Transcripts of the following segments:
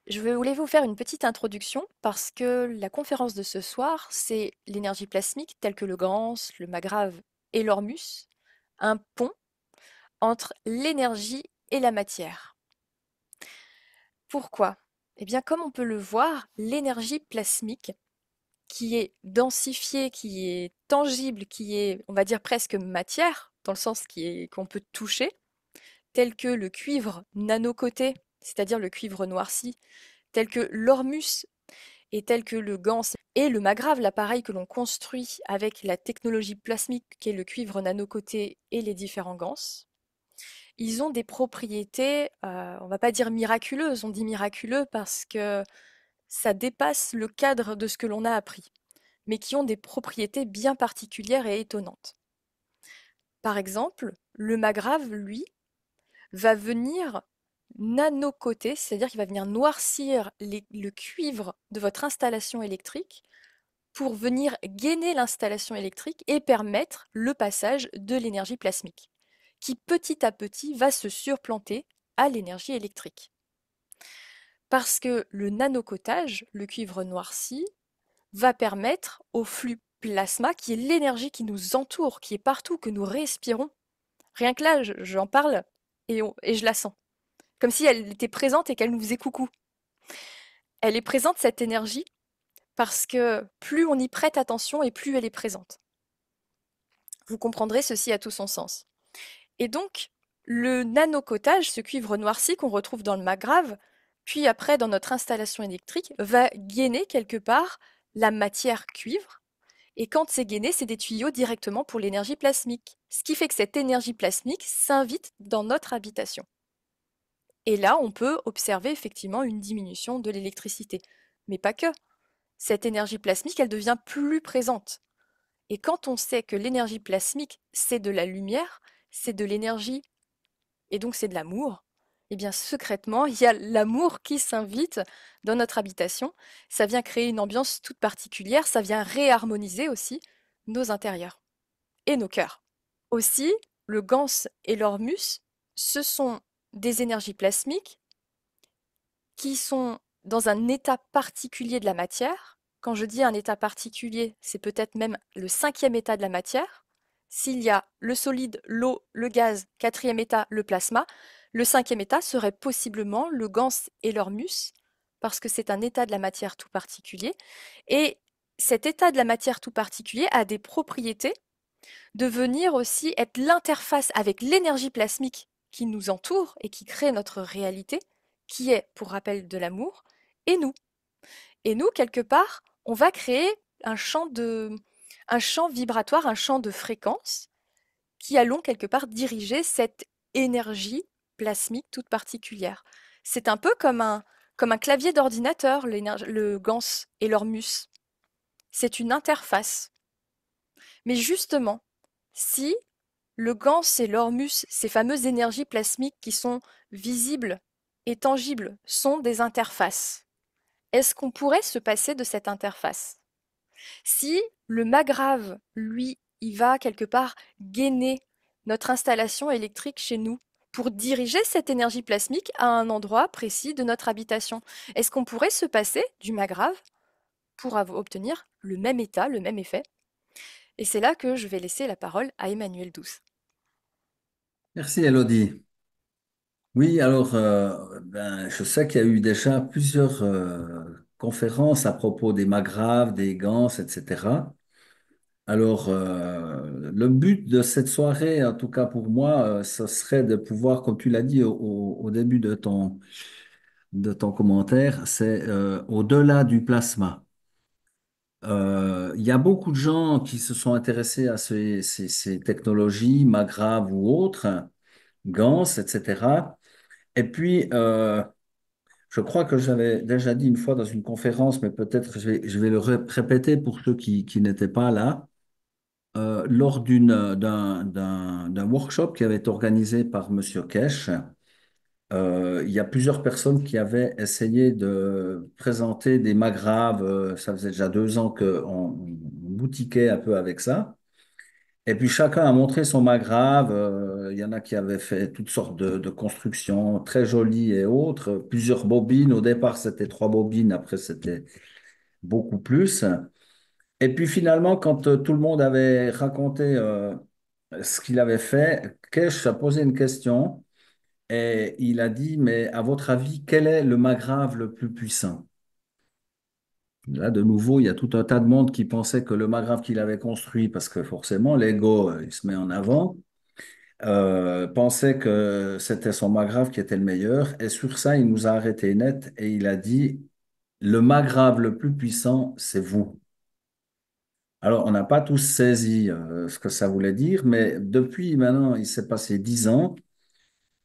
Voulais vous faire une petite introduction parce que la conférence de ce soir, c'est l'énergie plasmique telle que le Grams, le Magrave et l'Ormus, un pont entre l'énergie et la matière. Pourquoi? Eh bien, comme on peut le voir, l'énergie plasmique, qui est densifiée, qui est tangible, qui est, on va dire, presque matière, dans le sens qu'on peut toucher, tel que le cuivre nanocoté, c'est-à-dire le cuivre noirci, tel que l'Ormus et tels que le gans et le magrave, l'appareil que l'on construit avec la technologie plasmique qui est le cuivre nanocoté et les différents gans, ils ont des propriétés, on va pas dire miraculeuses, on dit miraculeux parce que ça dépasse le cadre de ce que l'on a appris, mais qui ont des propriétés bien particulières et étonnantes. Par exemple, le magrave, lui, va venir nanocoter, c'est-à-dire qu'il va venir noircir le cuivre de votre installation électrique pour venir gainer l'installation électrique et permettre le passage de l'énergie plasmique, qui petit à petit va se surplanter à l'énergie électrique. Parce que le nanocotage, le cuivre noirci, va permettre au flux plasma, qui est l'énergie qui nous entoure, qui est partout, que nous respirons. Rien que là, j'en parle et je la sens. Comme si elle était présente et qu'elle nous faisait coucou. Elle est présente, cette énergie, parce que plus on y prête attention et plus elle est présente. Vous comprendrez, ceci a tout son sens. Et donc, le nanocotage, ce cuivre noirci qu'on retrouve dans le magrave, puis après dans notre installation électrique, va gainer quelque part la matière cuivre. Et quand c'est gainé, c'est des tuyaux directement pour l'énergie plasmique. Ce qui fait que cette énergie plasmique s'invite dans notre habitation. Et là, on peut observer effectivement une diminution de l'électricité. Mais pas que. Cette énergie plasmique, elle devient plus présente. Et quand on sait que l'énergie plasmique, c'est de la lumière, c'est de l'énergie, et donc c'est de l'amour, eh bien secrètement, il y a l'amour qui s'invite dans notre habitation. Ça vient créer une ambiance toute particulière, ça vient réharmoniser aussi nos intérieurs et nos cœurs. Aussi, le Gans et l'Ormus, ce sont des énergies plasmiques qui sont dans un état particulier de la matière. Quand je dis un état particulier, c'est peut-être même le cinquième état de la matière. S'il y a le solide, l'eau, le gaz, quatrième état, le plasma, le cinquième état serait possiblement le gans et l'ormus, parce que c'est un état de la matière tout particulier. Et cet état de la matière tout particulier a des propriétés de venir aussi être l'interface avec l'énergie plasmique qui nous entoure et qui crée notre réalité, qui est, pour rappel, de l'amour, et nous. Et nous, quelque part, on va créer un champ vibratoire, un champ de fréquence qui allons quelque part diriger cette énergie plasmique toute particulière. C'est un peu comme un clavier d'ordinateur, le GANS et l'Ormus. C'est une interface. Mais justement, si le GANS et l'Ormus, ces fameuses énergies plasmiques qui sont visibles et tangibles, sont des interfaces, est-ce qu'on pourrait se passer de cette interface? Si le magrave, lui, il va quelque part gainer notre installation électrique chez nous pour diriger cette énergie plasmique à un endroit précis de notre habitation, est-ce qu'on pourrait se passer du magrave pour obtenir le même état, le même effet? Et c'est là que je vais laisser la parole à Emmanuel Douce. Merci Elodie. Oui, alors je sais qu'il y a eu déjà plusieurs conférences à propos des magraves, des gants, etc. Alors le but de cette soirée, en tout cas pour moi, ce serait de pouvoir, comme tu l'as dit au début de ton commentaire, c'est au-delà du plasma. Il y a beaucoup de gens qui se sont intéressés à ces technologies, magraves ou autres, gants, etc. Et puis, je crois que j'avais déjà dit une fois dans une conférence, mais peut-être je vais le répéter pour ceux qui n'étaient pas là. Lors d'un workshop qui avait été organisé par Monsieur Kesh, il y a plusieurs personnes qui avaient essayé de présenter des magraves. Ça faisait déjà 2 ans qu'on boutiquait un peu avec ça. Et puis chacun a montré son magrave. Il y en a qui avaient fait toutes sortes de constructions très jolies et autres. Plusieurs bobines. Au départ, c'était 3 bobines. Après, c'était beaucoup plus. Et puis finalement, quand tout le monde avait raconté ce qu'il avait fait, Kesh a posé une question et il a dit, mais à votre avis, quel est le magrave le plus puissant? Là, de nouveau, il y a tout un tas de monde qui pensait que le magrave qu'il avait construit, parce que forcément, l'ego, il se met en avant, pensait que c'était son magrave qui était le meilleur. Et sur ça, il nous a arrêté net et il a dit, le magrave le plus puissant, c'est vous. Alors, on n'a pas tous saisi ce que ça voulait dire, mais depuis maintenant, il s'est passé 10 ans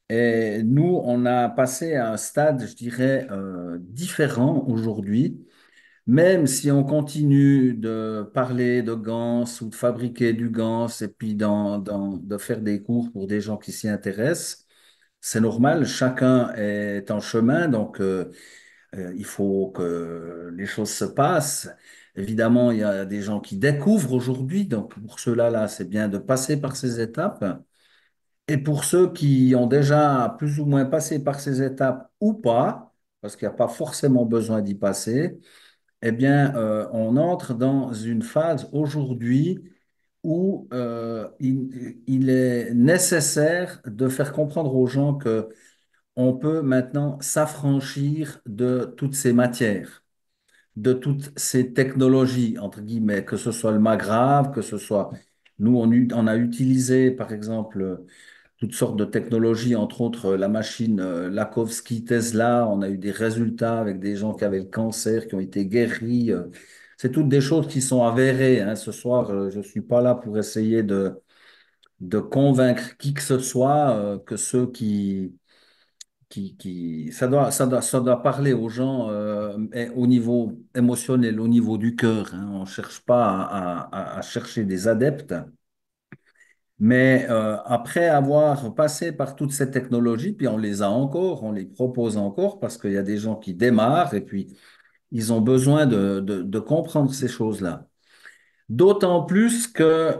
et nous, on a passé à un stade, je dirais, différent aujourd'hui. Même si on continue de parler de Gans ou de fabriquer du Gans et puis de faire des cours pour des gens qui s'y intéressent, c'est normal, chacun est en chemin, donc il faut que les choses se passent. Évidemment, il y a des gens qui découvrent aujourd'hui, donc pour ceux-là, là, c'est bien de passer par ces étapes. Et pour ceux qui ont déjà plus ou moins passé par ces étapes ou pas, parce qu'il n'y a pas forcément besoin d'y passer, eh bien, on entre dans une phase aujourd'hui où il est nécessaire de faire comprendre aux gens que on peut maintenant s'affranchir de toutes ces matières, de toutes ces technologies, entre guillemets, que ce soit le magrave, que ce soit... Nous, on a utilisé, par exemple, toutes sortes de technologies, entre autres la machine Lakowski Tesla. On a eu des résultats avec des gens qui avaient le cancer, qui ont été guéris. C'est toutes des choses qui sont avérées, hein. Ce soir, je ne suis pas là pour essayer de convaincre qui que ce soit que ceux ça doit parler aux gens au niveau émotionnel, au niveau du cœur, hein. On ne cherche pas à chercher des adeptes. Mais après avoir passé par toutes ces technologies, puis on les a encore, on les propose encore parce qu'il y a des gens qui démarrent et puis ils ont besoin de comprendre ces choses-là. D'autant plus que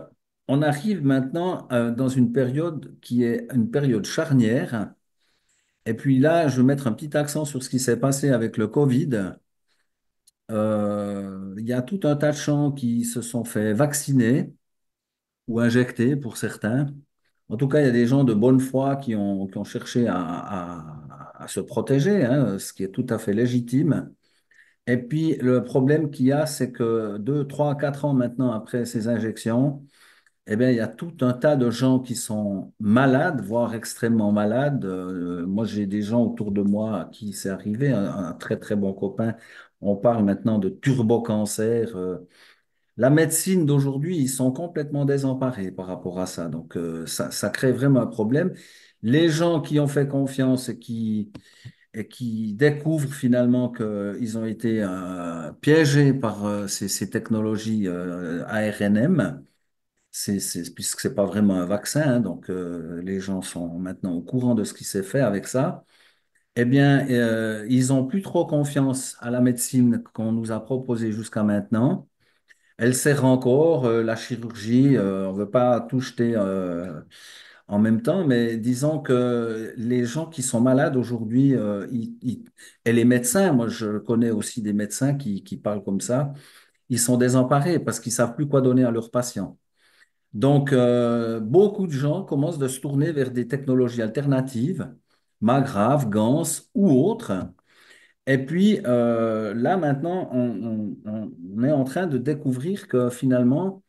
on arrive maintenant dans une période qui est une période charnière. Et puis là, je veux mettre un petit accent sur ce qui s'est passé avec le Covid. Il y a tout un tas de gens qui se sont fait vacciner ou injecter pour certains. En tout cas, il y a des gens de bonne foi qui ont cherché à se protéger, hein, ce qui est tout à fait légitime. Et puis, le problème qu'il y a, c'est que 2, 3, 4 ans maintenant après ces injections, eh bien, il y a tout un tas de gens qui sont malades, voire extrêmement malades. Moi, j'ai des gens autour de moi à qui c'est arrivé, un très, très bon copain. On parle maintenant de turbocancer. La médecine d'aujourd'hui, ils sont complètement désemparés par rapport à ça. Donc, ça crée vraiment un problème. Les gens qui ont fait confiance et qui découvrent finalement qu'ils ont été piégés par ces technologies ARNM, puisque c'est pas vraiment un vaccin, hein, donc les gens sont maintenant au courant de ce qui s'est fait avec ça. Eh bien, ils n'ont plus trop confiance à la médecine qu'on nous a proposée jusqu'à maintenant. Elle sert encore, la chirurgie, on ne veut pas tout jeter en même temps, mais disons que les gens qui sont malades aujourd'hui, et les médecins, moi je connais aussi des médecins qui parlent comme ça, ils sont désemparés parce qu'ils ne savent plus quoi donner à leurs patients. Donc, beaucoup de gens commencent de se tourner vers des technologies alternatives, Magrav, Gans ou autres. Et puis là, maintenant, on est en train de découvrir que finalement,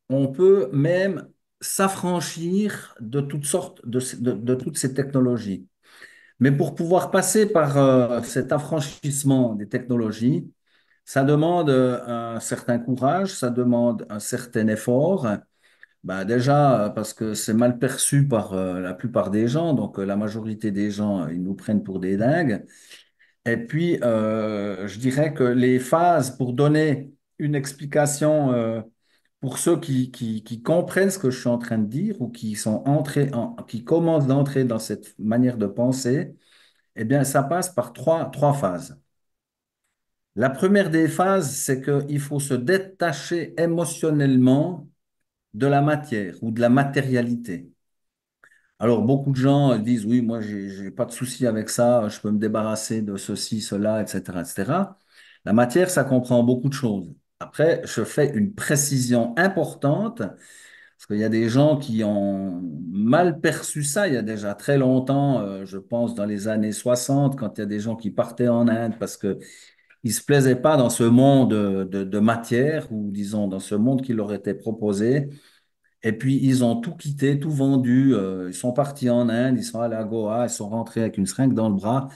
on peut même s'affranchir de toutes sortes de toutes ces technologies. Mais pour pouvoir passer par cet affranchissement des technologies, ça demande un certain courage, ça demande un certain effort. Bah déjà, parce que c'est mal perçu par la plupart des gens, donc la majorité des gens, ils nous prennent pour des dingues. Et puis, je dirais que les phases pour donner une explication pour ceux qui comprennent ce que je suis en train de dire ou qui sont qui commencent d'entrer dans cette manière de penser, eh bien, ça passe par trois phases. La première des phases, c'est qu'il faut se détacher émotionnellement de la matière ou de la matérialité. Alors, beaucoup de gens disent, oui, moi, j'ai pas de souci avec ça, je peux me débarrasser de ceci, cela, etc., etc. La matière, ça comprend beaucoup de choses. Après, je fais une précision importante, parce qu'il y a des gens qui ont mal perçu ça il y a déjà très longtemps, je pense dans les années 60, quand il y a des gens qui partaient en Inde parce que ils se plaisaient pas dans ce monde de matière, ou disons dans ce monde qui leur était proposé. Et puis, ils ont tout quitté, tout vendu. Ils sont partis en Inde, ils sont allés à Goa, ils sont rentrés avec une seringue dans le bras.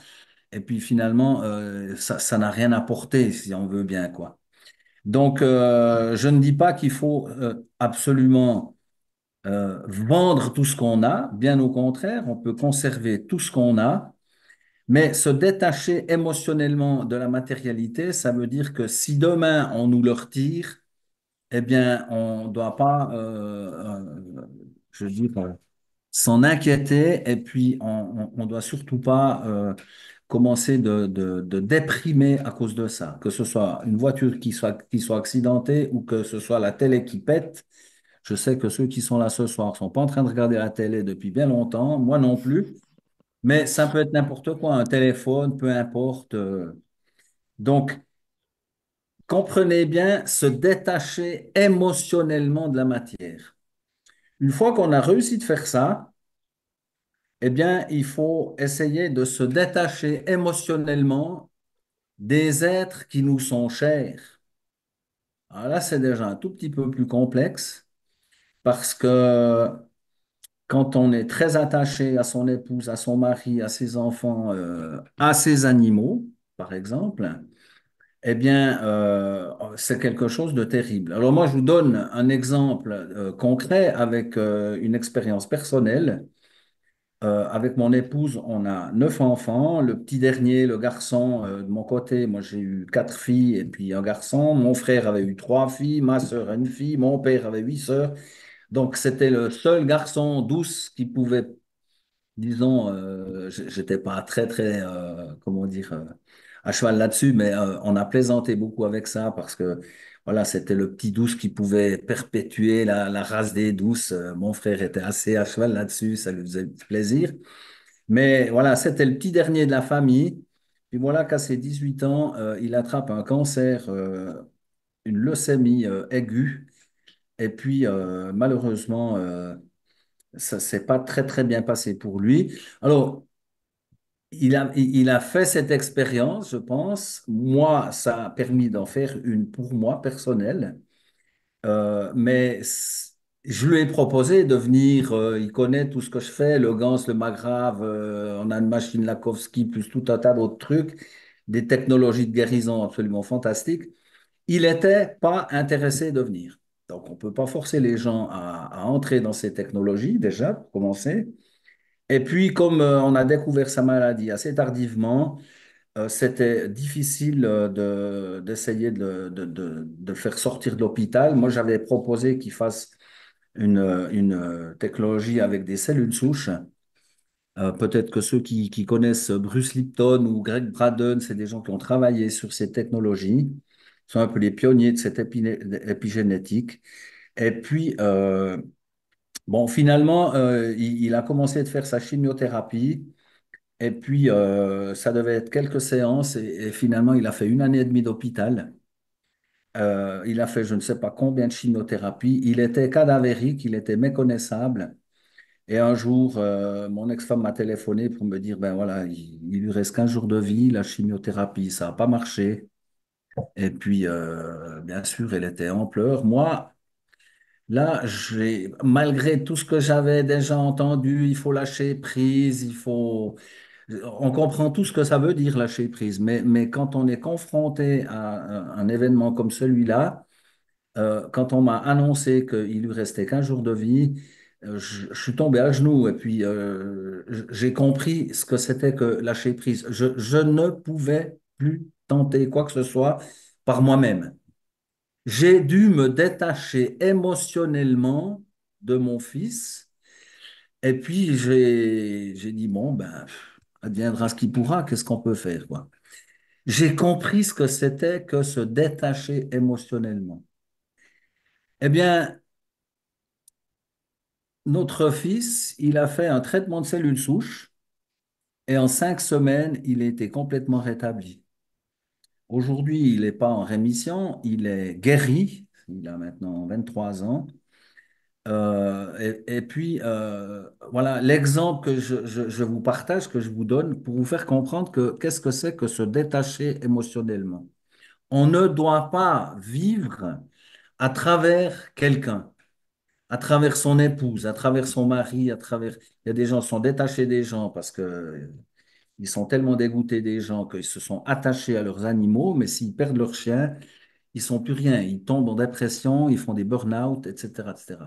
Et puis, finalement, ça n'a rien apporté, si on veut bien, quoi. Donc, je ne dis pas qu'il faut absolument vendre tout ce qu'on a. Bien au contraire, on peut conserver tout ce qu'on a. Mais se détacher émotionnellement de la matérialité, ça veut dire que si demain on nous le retire, eh bien, on ne doit pas, je dis, s'en inquiéter, et puis on doit surtout pas commencer de déprimer à cause de ça, que ce soit une voiture qui soit accidentée ou que ce soit la télé qui pète. Je sais que ceux qui sont là ce soir sont pas en train de regarder la télé depuis bien longtemps, moi non plus, mais ça peut être n'importe quoi, un téléphone, peu importe. Donc, comprenez bien, se détacher émotionnellement de la matière. Une fois qu'on a réussi de faire ça, eh bien, il faut essayer de se détacher émotionnellement des êtres qui nous sont chers. Alors là, c'est déjà un tout petit peu plus complexe parce que quand on est très attaché à son épouse, à son mari, à ses enfants, à ses animaux, par exemple, eh bien, c'est quelque chose de terrible. Alors moi, je vous donne un exemple concret avec une expérience personnelle. Avec mon épouse, on a 9 enfants. Le petit dernier, le garçon, de mon côté, moi j'ai eu 4 filles et puis un garçon. Mon frère avait eu 3 filles, ma sœur a une fille, mon père avait 8 sœurs. Donc c'était le seul garçon douce qui pouvait, disons, j'étais pas très très, comment dire, à cheval là-dessus, mais on a plaisanté beaucoup avec ça parce que voilà, c'était le petit douce qui pouvait perpétuer la race des douces. Mon frère était assez à cheval là-dessus, ça lui faisait plaisir. Mais voilà, c'était le petit dernier de la famille. Puis voilà qu'à ses 18 ans, il attrape un cancer, une leucémie aiguë. Et puis, malheureusement, ça s'est pas très, très bien passé pour lui. Alors, il a fait cette expérience, je pense. Moi, ça a permis d'en faire une pour moi personnelle. Je lui ai proposé de venir, il connaît tout ce que je fais, le Gans, le Magrave, on a une machine Lakowski, plus tout un tas d'autres trucs, des technologies de guérison absolument fantastiques. Il n'était pas intéressé de venir. Donc, on ne peut pas forcer les gens à entrer dans ces technologies, déjà, pour commencer. Et puis, comme on a découvert sa maladie assez tardivement, c'était difficile d'essayer de le faire sortir de l'hôpital. Moi, j'avais proposé qu'il fasse une technologie avec des cellules souches. Peut-être que ceux qui connaissent Bruce Lipton ou Greg Braden, c'est des gens qui ont travaillé sur ces technologies, sont un peu les pionniers de cette épigénétique. Et puis, bon, finalement, il a commencé de faire sa chimiothérapie. Et puis, ça devait être quelques séances et finalement, il a fait 1 année et demie d'hôpital. Il a fait je ne sais pas combien de chimiothérapie. Il était cadavérique, il était méconnaissable. Et un jour, mon ex-femme m'a téléphoné pour me dire, ben voilà, il lui reste 15 jours de vie, la chimiothérapie, ça n'a pas marché. Et puis, bien sûr, elle était en pleurs. Moi, là, malgré tout ce que j'avais déjà entendu, il faut lâcher prise, il faut... On comprend tout ce que ça veut dire lâcher prise, mais quand on est confronté à un événement comme celui-là, quand on m'a annoncé qu'il lui restait 15 jours de vie, je suis tombé à genoux et puis j'ai compris ce que c'était que lâcher prise. Je ne pouvais plus tenter quoi que ce soit par moi-même. J'ai dû me détacher émotionnellement de mon fils et puis j'ai dit, bon, ben, adviendra ce qui pourra, qu'est-ce qu'on peut faire, quoi. J'ai compris ce que c'était que se détacher émotionnellement. Eh bien, notre fils, il a fait un traitement de cellules souches et en 5 semaines, il a été complètement rétabli. Aujourd'hui, il n'est pas en rémission, il est guéri. Il a maintenant 23 ans. Et puis, voilà l'exemple que je vous partage, que je vous donne pour vous faire comprendre que qu'est-ce que c'est que se détacher émotionnellement. On ne doit pas vivre à travers quelqu'un, à travers son épouse, à travers son mari, à travers... Il y a des gens qui sont détachés des gens parce que ils sont tellement dégoûtés des gens qu'ils se sont attachés à leurs animaux, mais s'ils perdent leur chien, ils sont plus rien. Ils tombent en dépression, ils font des burn-out, etc., etc.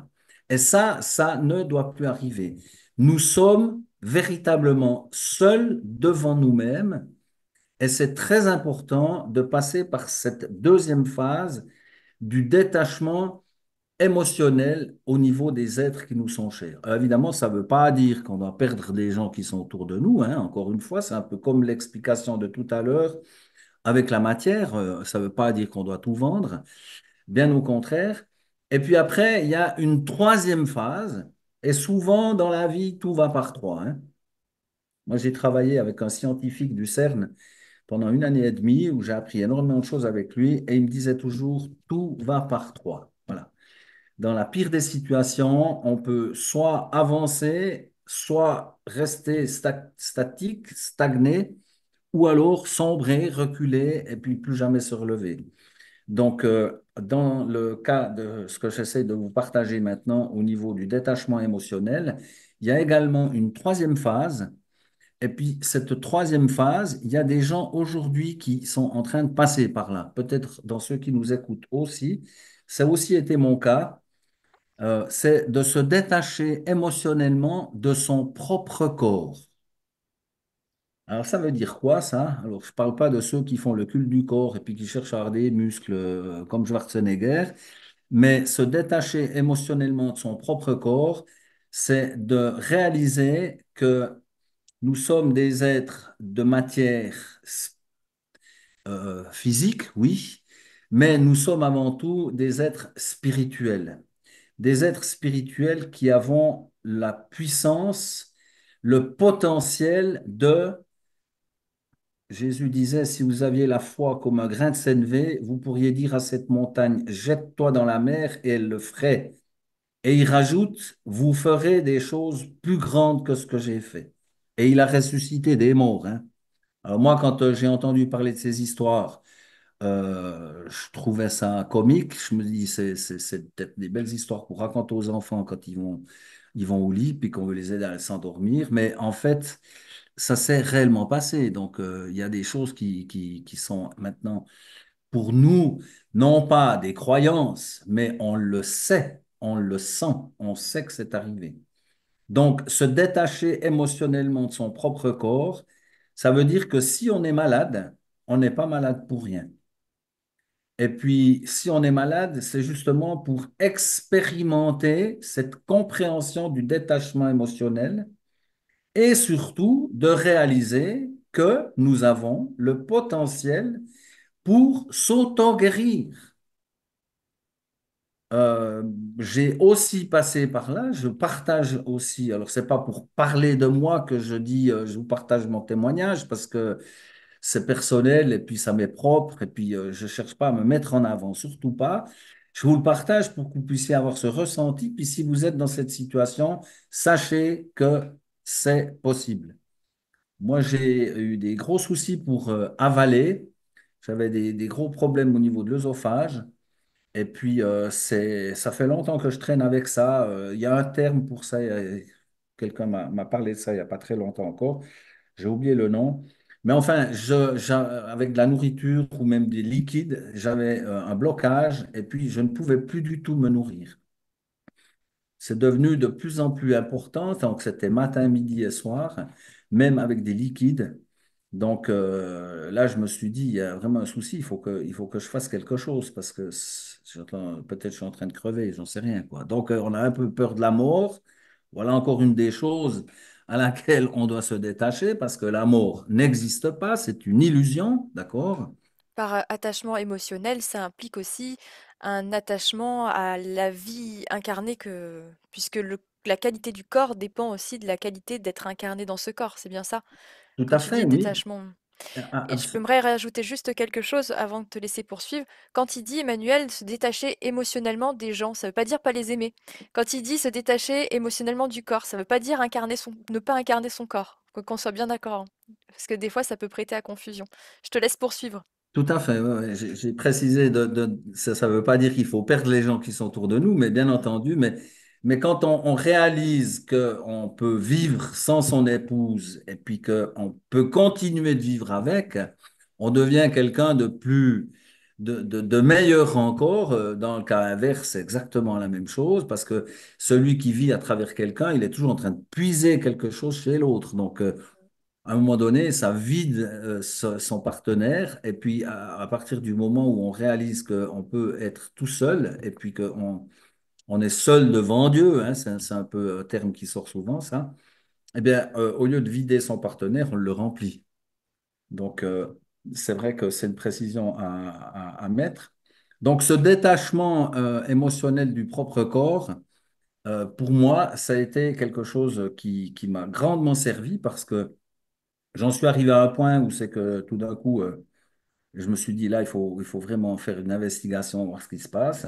Et ça ne doit plus arriver. Nous sommes véritablement seuls devant nous-mêmes et c'est très important de passer par cette deuxième phase du détachement émotionnel au niveau des êtres qui nous sont chers. Évidemment, ça ne veut pas dire qu'on doit perdre des gens qui sont autour de nous, hein. Encore une fois, c'est un peu comme l'explication de tout à l'heure avec la matière. Ça ne veut pas dire qu'on doit tout vendre, bien au contraire. Et puis après, il y a une troisième phase, et souvent dans la vie, tout va par trois, hein. Moi, j'ai travaillé avec un scientifique du CERN pendant 1 année et demie où j'ai appris énormément de choses avec lui, et il me disait toujours, tout va par trois. Voilà. Dans la pire des situations, on peut soit avancer, soit rester statique, stagner, ou alors sombrer, reculer et puis plus jamais se relever. Donc, dans le cas de ce que j'essaie de vous partager maintenant au niveau du détachement émotionnel, il y a également une troisième phase. Et puis, cette troisième phase, il y a des gens aujourd'hui qui sont en train de passer par là. Peut-être dans ceux qui nous écoutent aussi. Ça a aussi été mon cas. C'est de se détacher émotionnellement de son propre corps. Alors, ça veut dire quoi, ça? Alors, je ne parle pas de ceux qui font le culte du corps et puis qui cherchent à avoir des muscles comme Schwarzenegger, mais se détacher émotionnellement de son propre corps, c'est de réaliser que nous sommes des êtres de matière physique, oui, mais nous sommes avant tout des êtres spirituels. Des êtres spirituels qui avons la puissance, le potentiel de... Jésus disait, si vous aviez la foi comme un grain de sénévé, vous pourriez dire à cette montagne, jette-toi dans la mer et elle le ferait. Et il rajoute, vous ferez des choses plus grandes que ce que j'ai fait. Et il a ressuscité des morts, hein. Alors moi, quand j'ai entendu parler de ces histoires, je trouvais ça comique. Je me dis, c'est peut-être des belles histoires pour raconter aux enfants quand ils vont au lit, puis qu'on veut les aider à s'endormir. Mais en fait, ça s'est réellement passé. Donc, il y a des choses qui sont maintenant pour nous, non pas des croyances, mais on le sait, on le sent, on sait que c'est arrivé. Donc, se détacher émotionnellement de son propre corps, ça veut dire que si on est malade, on n'est pas malade pour rien. Et puis, si on est malade, c'est justement pour expérimenter cette compréhension du détachement émotionnel et surtout de réaliser que nous avons le potentiel pour s'auto-guérir. Euh, j'ai aussi passé par là, je partage aussi, alors c'est pas pour parler de moi que je dis, je vous partage mon témoignage parce que c'est personnel et puis ça m'est propre et puis je cherche pas à me mettre en avant, surtout pas. Je vous le partage pour que vous puissiez avoir ce ressenti, puis si vous êtes dans cette situation, sachez que c'est possible. Moi, j'ai eu des gros soucis pour avaler, j'avais des gros problèmes au niveau de l'œsophage. Et puis, ça fait longtemps que je traîne avec ça. Il y a un terme pour ça. Quelqu'un m'a parlé de ça il n'y a pas très longtemps encore. J'ai oublié le nom. Mais enfin, avec de la nourriture ou même des liquides, j'avais un blocage et puis je ne pouvais plus du tout me nourrir. C'est devenu de plus en plus important, donc c'était matin, midi et soir, même avec des liquides. Donc là, je me suis dit, il y a vraiment un souci, il faut que je fasse quelque chose parce que peut-être je suis en train de crever, j'en sais rien, quoi. Donc on a un peu peur de la mort. Voilà encore une des choses à laquelle on doit se détacher parce que la mort n'existe pas, c'est une illusion, d'accord? Par attachement émotionnel, ça implique aussi un attachement à la vie incarnée que puisque la qualité du corps dépend aussi de la qualité d'être incarné dans ce corps, c'est bien ça? Tout Quand à tu fait, dis oui. détachement. Ah, Et je peux rajouter juste quelque chose avant de te laisser poursuivre. Quand il dit, Emmanuel, se détacher émotionnellement des gens, ça veut pas dire pas les aimer. Quand il dit se détacher émotionnellement du corps, ça veut pas dire ne pas incarner son corps. Qu'on soit bien d'accord, hein. Parce que des fois, ça peut prêter à confusion. Je te laisse poursuivre. Tout à fait, ouais, ouais. J'ai précisé, ça ne veut pas dire qu'il faut perdre les gens qui sont autour de nous, mais bien Mm. entendu, mais quand on réalise qu'on peut vivre sans son épouse et puis qu'on peut continuer de vivre avec, on devient quelqu'un de plus, de meilleur encore. Dans le cas inverse, c'est exactement la même chose parce que celui qui vit à travers quelqu'un, il est toujours en train de puiser quelque chose chez l'autre. Donc, à un moment donné, ça vide son partenaire. Et puis, à partir du moment où on réalise qu'on peut être tout seul et puis qu'on on est seul devant Dieu, hein, c'est un peu un terme qui sort souvent, ça, eh bien, au lieu de vider son partenaire, on le remplit. Donc, c'est vrai que c'est une précision à mettre. Donc, ce détachement émotionnel du propre corps, pour moi, ça a été quelque chose qui m'a grandement servi parce que j'en suis arrivé à un point où c'est que tout d'un coup, je me suis dit, là, il faut vraiment faire une investigation, voir ce qui se passe.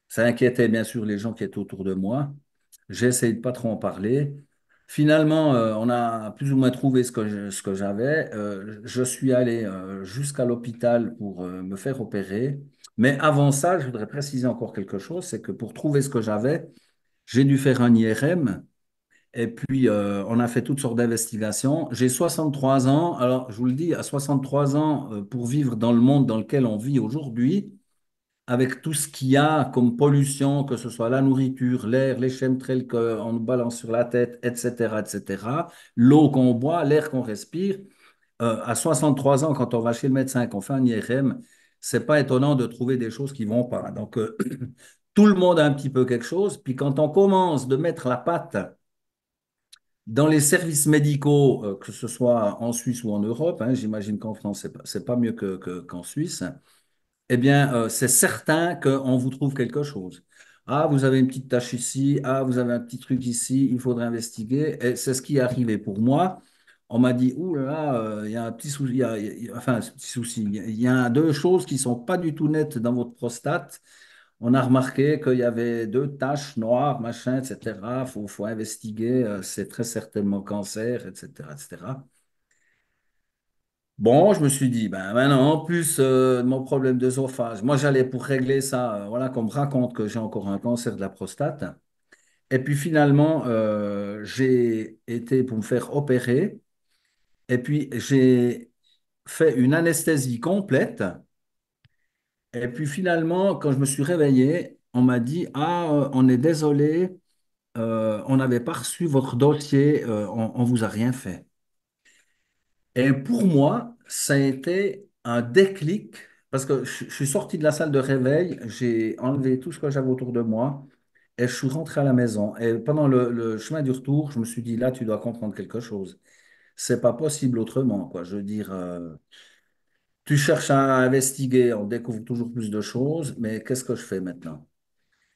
Ça inquiétait bien sûr les gens qui étaient autour de moi. J'ai essayé de pas trop en parler. Finalement, on a plus ou moins trouvé ce que j'avais. Je suis allé jusqu'à l'hôpital pour me faire opérer. Mais avant ça, je voudrais préciser encore quelque chose, c'est que pour trouver ce que j'avais, j'ai dû faire un IRM. Et puis, on a fait toutes sortes d'investigations. J'ai 63 ans. Alors, je vous le dis, à 63 ans, pour vivre dans le monde dans lequel on vit aujourd'hui, avec tout ce qu'il y a comme pollution, que ce soit la nourriture, l'air, les chemtrails qu'on nous balance sur la tête, etc., l'eau qu'on boit, l'air qu'on respire, à 63 ans, quand on va chez le médecin, qu'on fait un IRM, c'est pas étonnant de trouver des choses qui vont pas. Donc, tout le monde a un petit peu quelque chose. Puis, quand on commence de mettre la patte dans les services médicaux, que ce soit en Suisse ou en Europe, hein, j'imagine qu'en France, c'est pas mieux qu'en Suisse, eh bien, c'est certain qu'on vous trouve quelque chose. Ah, vous avez une petite tache ici, ah, vous avez un petit truc ici, il faudrait investiguer. Et c'est ce qui est arrivé pour moi. On m'a dit, ouh là là, il y a un petit souci, enfin, un petit souci, il y a deux choses qui sont pas du tout nettes dans votre prostate. On a remarqué qu'il y avait deux taches noires, machin, etc. Faut investiguer, c'est très certainement cancer, etc., etc. Bon, je me suis dit, ben maintenant, en plus de mon problème d'œsophage, moi j'allais pour régler ça, voilà, qu'on me raconte que j'ai encore un cancer de la prostate. Et puis finalement, j'ai été pour me faire opérer. Et puis j'ai fait une anesthésie complète. Et puis finalement, quand je me suis réveillé, on m'a dit, ah, on est désolé, on n'avait pas reçu votre dossier, on vous a rien fait. Et pour moi, ça a été un déclic parce que je suis sorti de la salle de réveil, j'ai enlevé tout ce que j'avais autour de moi et je suis rentré à la maison. Et pendant le chemin du retour, je me suis dit, là, tu dois comprendre quelque chose. C'est pas possible autrement, quoi. Je veux dire, tu cherches à investiguer, on découvre toujours plus de choses, mais qu'est-ce que je fais maintenant?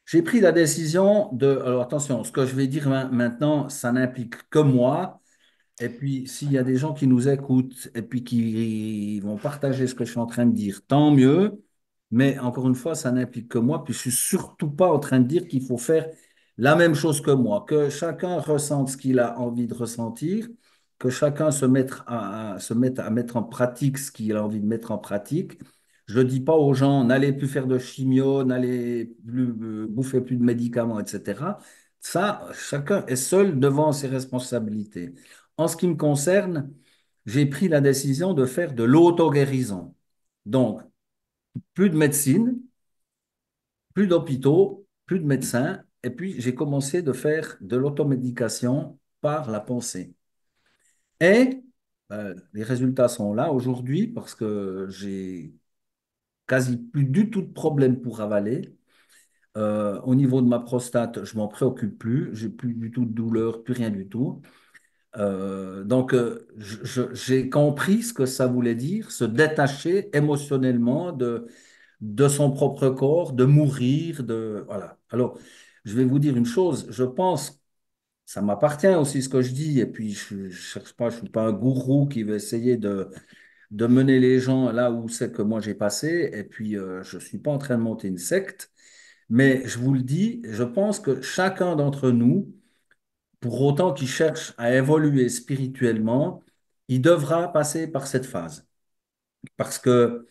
J'ai pris la décision de... Alors attention, ce que je vais dire maintenant, ça n'implique que moi. Et puis, s'il y a des gens qui nous écoutent et puis qui vont partager ce que je suis en train de dire, tant mieux. Mais encore une fois, ça n'implique que moi. Puis, je suis surtout pas en train de dire qu'il faut faire la même chose que moi. Que chacun ressente ce qu'il a envie de ressentir, que chacun se mette à mettre en pratique ce qu'il a envie de mettre en pratique. Je ne dis pas aux gens, n'allez plus faire de chimio, n'allez plus bouffer plus de médicaments, etc. Ça, chacun est seul devant ses responsabilités. En ce qui me concerne, j'ai pris la décision de faire de l'auto-guérison. Donc, plus de médecine, plus d'hôpitaux, plus de médecins, et puis j'ai commencé de faire de l'automédication par la pensée. Et les résultats sont là aujourd'hui parce que j'ai quasi plus du tout de problème pour avaler. Au niveau de ma prostate, je m'en préoccupe plus, j'ai plus du tout de douleur, plus rien du tout. Donc, j'ai compris ce que ça voulait dire, se détacher émotionnellement de son propre corps, de mourir, de voilà. Alors, je vais vous dire une chose. Je pense ça m'appartient aussi ce que je dis. Et puis, je ne cherche pas, je suis pas un gourou qui veut essayer de mener les gens là où c'est que moi j'ai passé. Et puis, je ne suis pas en train de monter une secte. Mais je vous le dis, je pense que chacun d'entre nous, pour autant qu'il cherche à évoluer spirituellement, il devra passer par cette phase. Parce que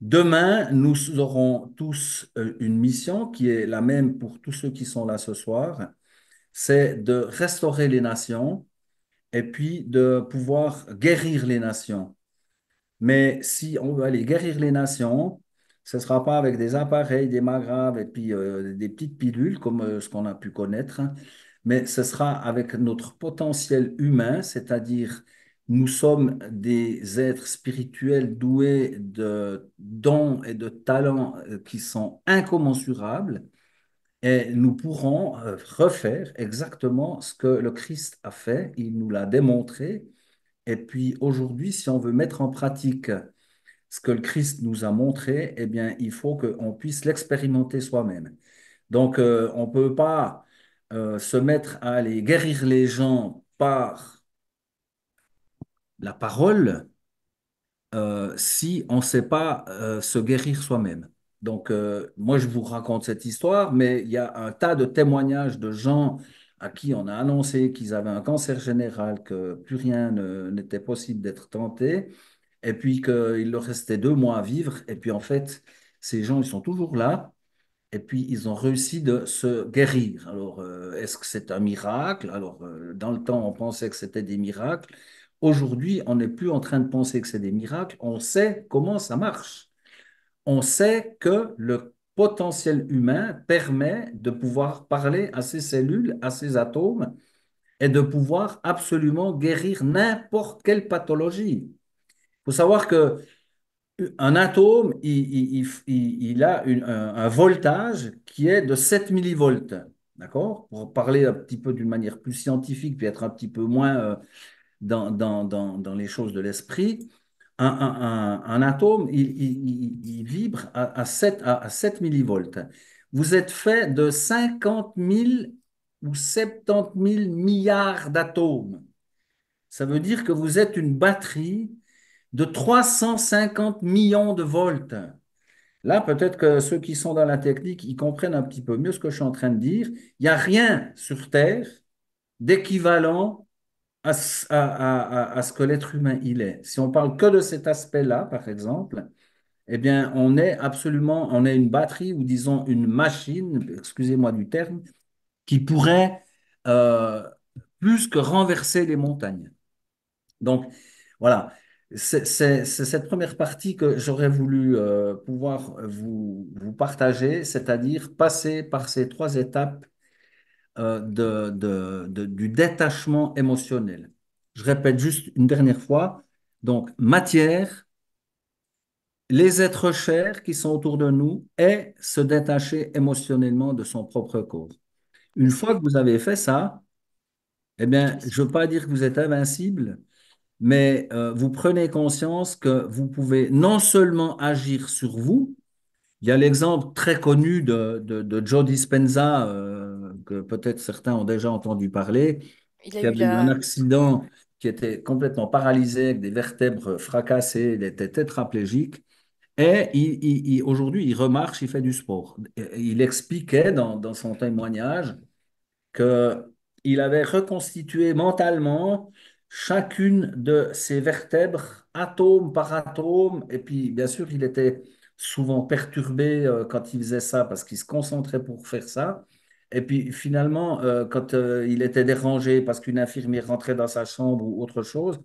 demain, nous aurons tous une mission qui est la même pour tous ceux qui sont là ce soir, c'est de restaurer les nations et puis de pouvoir guérir les nations. Mais si on veut aller guérir les nations, ce ne sera pas avec des appareils, des magraves et puis des petites pilules comme ce qu'on a pu connaître, hein, mais ce sera avec notre potentiel humain, c'est-à-dire nous sommes des êtres spirituels doués de dons et de talents qui sont incommensurables et nous pourrons refaire exactement ce que le Christ a fait. Il nous l'a démontré. Et puis aujourd'hui, si on veut mettre en pratique ce que le Christ nous a montré, eh bien, il faut qu'on puisse l'expérimenter soi-même. Donc, on ne peut pas se mettre à aller guérir les gens par la parole si on ne sait pas se guérir soi-même. Donc, moi, je vous raconte cette histoire, mais il y a un tas de témoignages de gens à qui on a annoncé qu'ils avaient un cancer général, que plus rien n'était possible d'être tenté, et puis qu'il leur restait 2 mois à vivre. Et puis, en fait, ces gens, ils sont toujours là. Et puis, ils ont réussi de se guérir. Alors, est-ce que c'est un miracle? Alors, dans le temps, on pensait que c'était des miracles. Aujourd'hui, on n'est plus en train de penser que c'est des miracles. On sait comment ça marche. On sait que le potentiel humain permet de pouvoir parler à ces cellules, à ces atomes, et de pouvoir absolument guérir n'importe quelle pathologie. Il faut savoir que un atome, il a un voltage qui est de 7 millivolts. D'accord? Pour parler un petit peu d'une manière plus scientifique, puis être un petit peu moins dans les choses de l'esprit, un atome, il vibre à 7 millivolts. Vous êtes fait de 50 000 ou 70 000 milliards d'atomes. Ça veut dire que vous êtes une batterie de 350 millions de volts. Là, peut-être que ceux qui sont dans la technique, ils comprennent un petit peu mieux ce que je suis en train de dire. Il n'y a rien sur Terre d'équivalent à ce que l'être humain il est. Si on parle que de cet aspect-là, par exemple, eh bien, on est une batterie ou disons une machine, excusez-moi du terme, qui pourrait euh, plus que renverser les montagnes. Donc, voilà, c'est cette première partie que j'aurais voulu pouvoir vous partager, c'est-à-dire passer par ces 3 étapes du détachement émotionnel. Je répète juste une dernière fois. Donc, matière, les êtres chers qui sont autour de nous et se détacher émotionnellement de son propre corps. Mais Une fois que vous avez fait ça, eh bien, je ne veux pas dire que vous êtes invincible, mais vous prenez conscience que vous pouvez non seulement agir sur vous, il y a l'exemple très connu de Joe Dispenza, que peut-être certains ont déjà entendu parler, il a qui eu avait eu un la... accident, qui était complètement paralysé, avec des vertèbres fracassées, il était tétraplégique, et aujourd'hui, il remarche, il fait du sport. Et il expliquait dans son témoignage qu'il avait reconstitué mentalement chacune de ces vertèbres, atome par atome, et puis bien sûr, il était souvent perturbé quand il faisait ça parce qu'il se concentrait pour faire ça. Et puis finalement, quand il était dérangé parce qu'une infirmière rentrait dans sa chambre ou autre chose,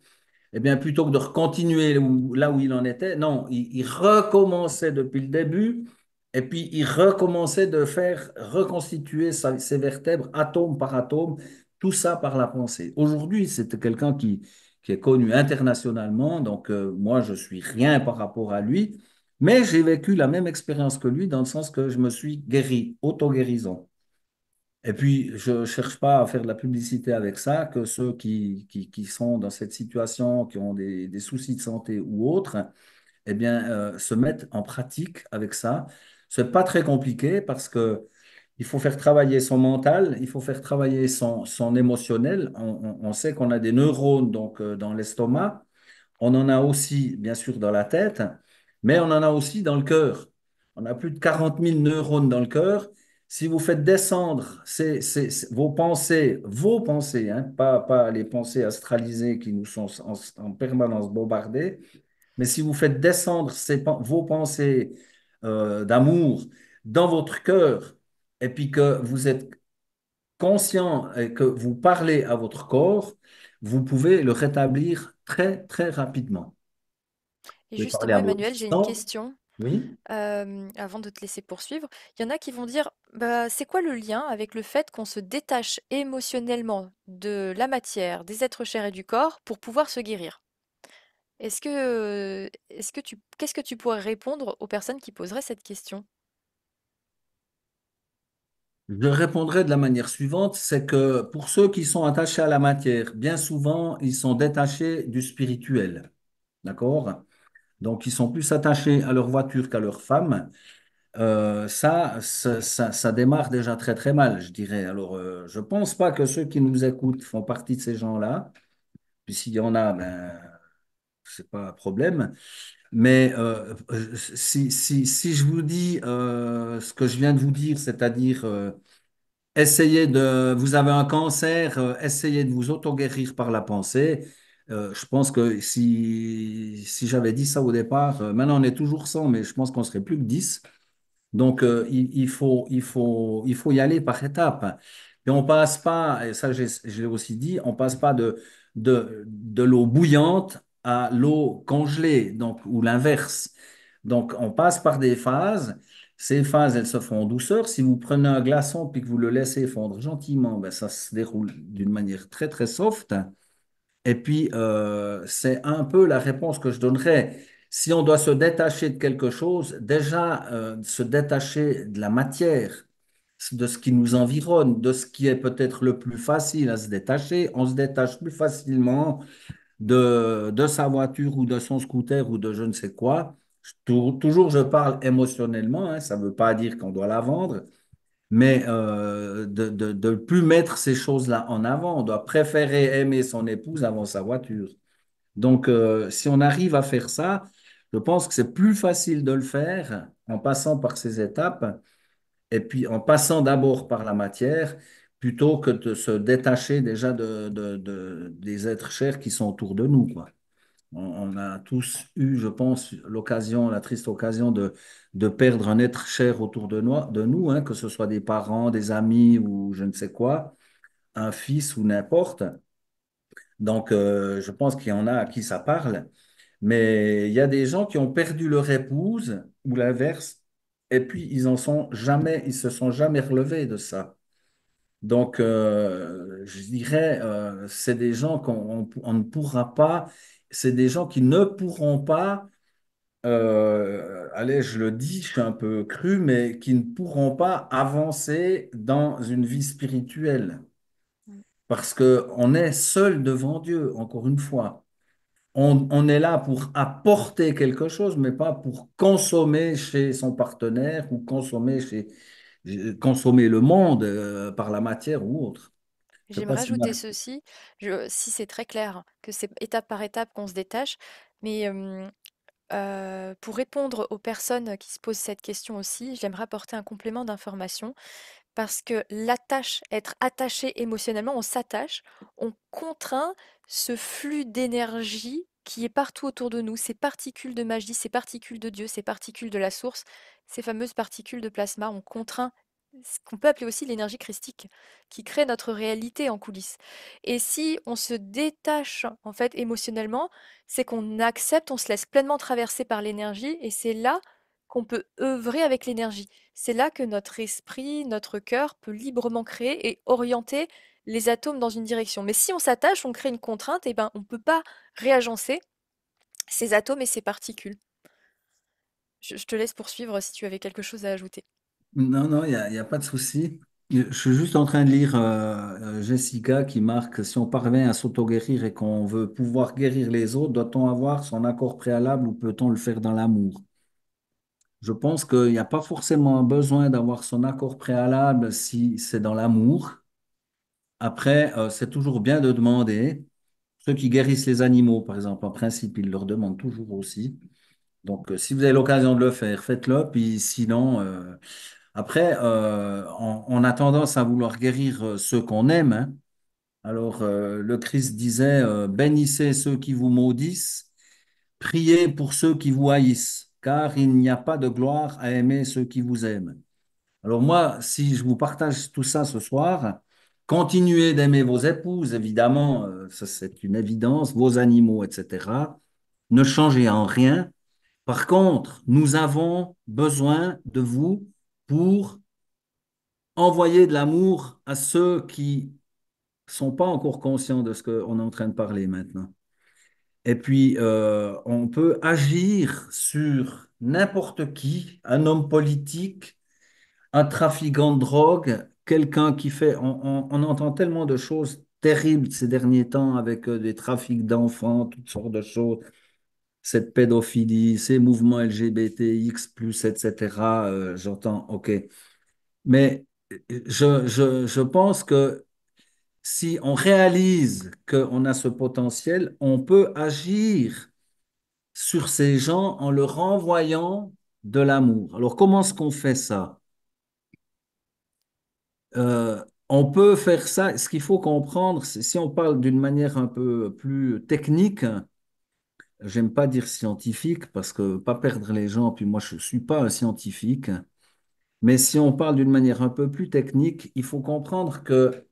eh bien, plutôt que de continuer là où il en était, non, il recommençait depuis le début et puis il recommençait de faire reconstituer ses vertèbres atome par atome, tout ça par la pensée. Aujourd'hui, c'est quelqu'un qui est connu internationalement, donc moi, je suis rien par rapport à lui, mais j'ai vécu la même expérience que lui dans le sens que je me suis guéri, auto-guérison. Et puis, je ne cherche pas à faire de la publicité avec ça, que ceux qui sont dans cette situation, qui ont des soucis de santé ou autres, eh bien, se mettent en pratique avec ça. Ce n'est pas très compliqué parce que Il faut faire travailler son mental, il faut faire travailler son émotionnel. On sait qu'on a des neurones donc, dans l'estomac. On en a aussi, bien sûr, dans la tête, mais on en a aussi dans le cœur. On a plus de 40 000 neurones dans le cœur. Si vous faites descendre vos pensées, hein, pas les pensées astralisées qui nous sont en permanence bombardées, mais si vous faites descendre vos pensées d'amour dans votre cœur, et puis que vous êtes conscient et que vous parlez à votre corps, vous pouvez le rétablir très, très rapidement. Et Vous pouvez parler justement, à votre Emmanuel, j'ai une sang. question Oui. avant de te laisser poursuivre. Il y en a qui vont dire, bah, c'est quoi le lien avec le fait qu'on se détache émotionnellement de la matière, des êtres chers et du corps pour pouvoir se guérir? Qu'est-ce que tu pourrais répondre aux personnes qui poseraient cette question? Je répondrai de la manière suivante, c'est que pour ceux qui sont attachés à la matière, bien souvent, ils sont détachés du spirituel. D'accord? Donc, ils sont plus attachés à leur voiture qu'à leur femme. Ça démarre déjà très, très mal, je dirais. Alors, je pense pas que ceux qui nous écoutent font partie de ces gens-là. Puis s'il y en a, ben, c'est pas un problème. Mais si je vous dis ce que je viens de vous dire, c'est-à-dire vous avez un cancer, essayez de vous auto-guérir par la pensée. Je pense que si j'avais dit ça au départ, maintenant on est toujours 100, mais je pense qu'on serait plus que 10. Donc, il faut y aller par étapes. Et on passe pas, et ça je l'ai aussi dit, on passe pas de l'eau bouillante à l'eau congelée, donc, ou l'inverse. Donc, on passe par des phases. Ces phases, elles se font en douceur. Si vous prenez un glaçon puis que vous le laissez fondre gentiment, ben, ça se déroule d'une manière très, très soft. Et puis, c'est un peu la réponse que je donnerais. Si on doit se détacher de quelque chose, déjà, se détacher de la matière, de ce qui nous environne, de ce qui est peut-être le plus facile à se détacher, on se détache plus facilement de sa voiture ou de son scooter ou de je ne sais quoi. Toujours, je parle émotionnellement, hein, ça ne veut pas dire qu'on doit la vendre, mais de ne plus mettre ces choses-là en avant. On doit préférer aimer son épouse avant sa voiture. Donc, si on arrive à faire ça, je pense que c'est plus facile de le faire en passant par ces étapes et puis en passant d'abord par la matière plutôt que de se détacher déjà des êtres chers qui sont autour de nous, quoi. On a tous eu, je pense, l'occasion, la triste occasion de perdre un être cher autour de nous, hein, que ce soit des parents, des amis ou je ne sais quoi, un fils ou n'importe. Donc, je pense qu'il y en a à qui ça parle. Mais il y a des gens qui ont perdu leur épouse ou l'inverse, et puis ils se sont jamais relevés de ça. Donc, je dirais, c'est des gens on ne pourra pas, c'est des gens qui ne pourront pas, allez, je le dis, je suis un peu cru, mais qui ne pourront pas avancer dans une vie spirituelle parce que on est seul devant Dieu, encore une fois. On est là pour apporter quelque chose, mais pas pour consommer chez son partenaire ou consommer le monde par la matière ou autre. Je sais pas J'aimerais si ajouter ceci, si c'est très clair, que c'est étape par étape qu'on se détache, mais pour répondre aux personnes qui se posent cette question aussi, j'aimerais apporter un complément d'information. Parce que être attaché émotionnellement, on s'attache, on contraint ce flux d'énergie qui est partout autour de nous, ces particules de magie, ces particules de Dieu, ces particules de la source, ces fameuses particules de plasma, on contraint ce qu'on peut appeler aussi l'énergie christique, qui crée notre réalité en coulisses. Et si on se détache en fait émotionnellement, c'est qu'on accepte, on se laisse pleinement traverser par l'énergie, et c'est là qu'on peut œuvrer avec l'énergie. C'est là que notre esprit, notre cœur peut librement créer et orienter les atomes dans une direction. Mais si on s'attache, on crée une contrainte, et ben on ne peut pas réagencer ces atomes et ces particules. Je te laisse poursuivre si tu avais quelque chose à ajouter. Non, non, il y a pas de souci. Je suis juste en train de lire Jessica qui marque, si on parvient à s'auto-guérir et qu'on veut pouvoir guérir les autres, doit-on avoir son accord préalable ou peut-on le faire dans l'amour? Je pense qu'il n'y a pas forcément besoin d'avoir son accord préalable si c'est dans l'amour. Après, c'est toujours bien de demander. Ceux qui guérissent les animaux, par exemple, en principe, ils leur demandent toujours aussi. Donc, si vous avez l'occasion de le faire, faites-le. Puis sinon, après, on a tendance à vouloir guérir ceux qu'on aime, hein. Alors, le Christ disait, bénissez ceux qui vous maudissent, priez pour ceux qui vous haïssent, car il n'y a pas de gloire à aimer ceux qui vous aiment. Alors moi, si je vous partage tout ça ce soir, continuez d'aimer vos épouses, évidemment, ça c'est une évidence, vos animaux, etc. Ne changez en rien. Par contre, nous avons besoin de vous pour envoyer de l'amour à ceux qui sont pas encore conscients de ce qu'on est en train de parler maintenant. Et puis, on peut agir sur n'importe qui, un homme politique, un trafiquant de drogue, quelqu'un qui fait... on entend tellement de choses terribles ces derniers temps avec des trafics d'enfants, toutes sortes de choses, cette pédophilie, ces mouvements LGBTX+, etc. J'entends, OK. Mais je pense que si on réalise qu'on a ce potentiel, on peut agir sur ces gens en leur envoyant de l'amour. Alors, comment est-ce qu'on fait ça? On peut faire ça. Ce qu'il faut comprendre, c'est si on parle d'une manière un peu plus technique, j'aime pas dire scientifique parce que pas perdre les gens, puis moi je suis pas un scientifique, mais si on parle d'une manière un peu plus technique, il faut comprendre que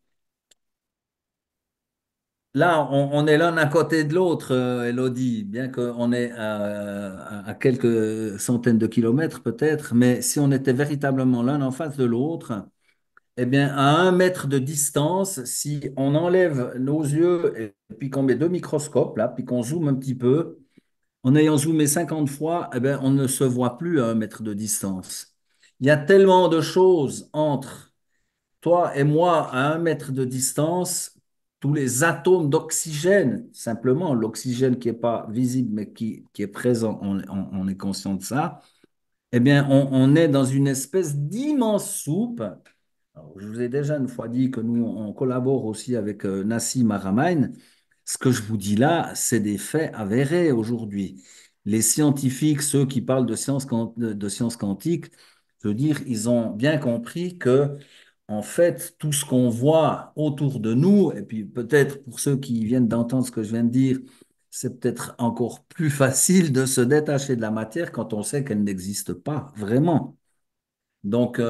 là, on est l'un à côté de l'autre, Elodie, bien qu'on est à quelques centaines de kilomètres peut-être, mais si on était véritablement l'un en face de l'autre, eh bien, à 1 mètre de distance, si on enlève nos yeux et puis qu'on met deux microscopes là, puis qu'on zoome un petit peu, en ayant zoomé 50 fois, eh bien, on ne se voit plus à 1 mètre de distance. Il y a tellement de choses entre toi et moi à 1 mètre de distance, tous les atomes d'oxygène, simplement l'oxygène qui n'est pas visible mais qui est présent, on est conscient de ça, eh bien, on est dans une espèce d'immense soupe. Alors, je vous ai déjà une fois dit que nous, on collabore aussi avec Nassim Haramein. Ce que je vous dis là, c'est des faits avérés aujourd'hui. Les scientifiques, ceux qui parlent de sciences quantiques, je veux dire, ils ont bien compris que, en fait, tout ce qu'on voit autour de nous, et puis peut-être pour ceux qui viennent d'entendre ce que je viens de dire, c'est peut-être encore plus facile de se détacher de la matière quand on sait qu'elle n'existe pas vraiment. Donc,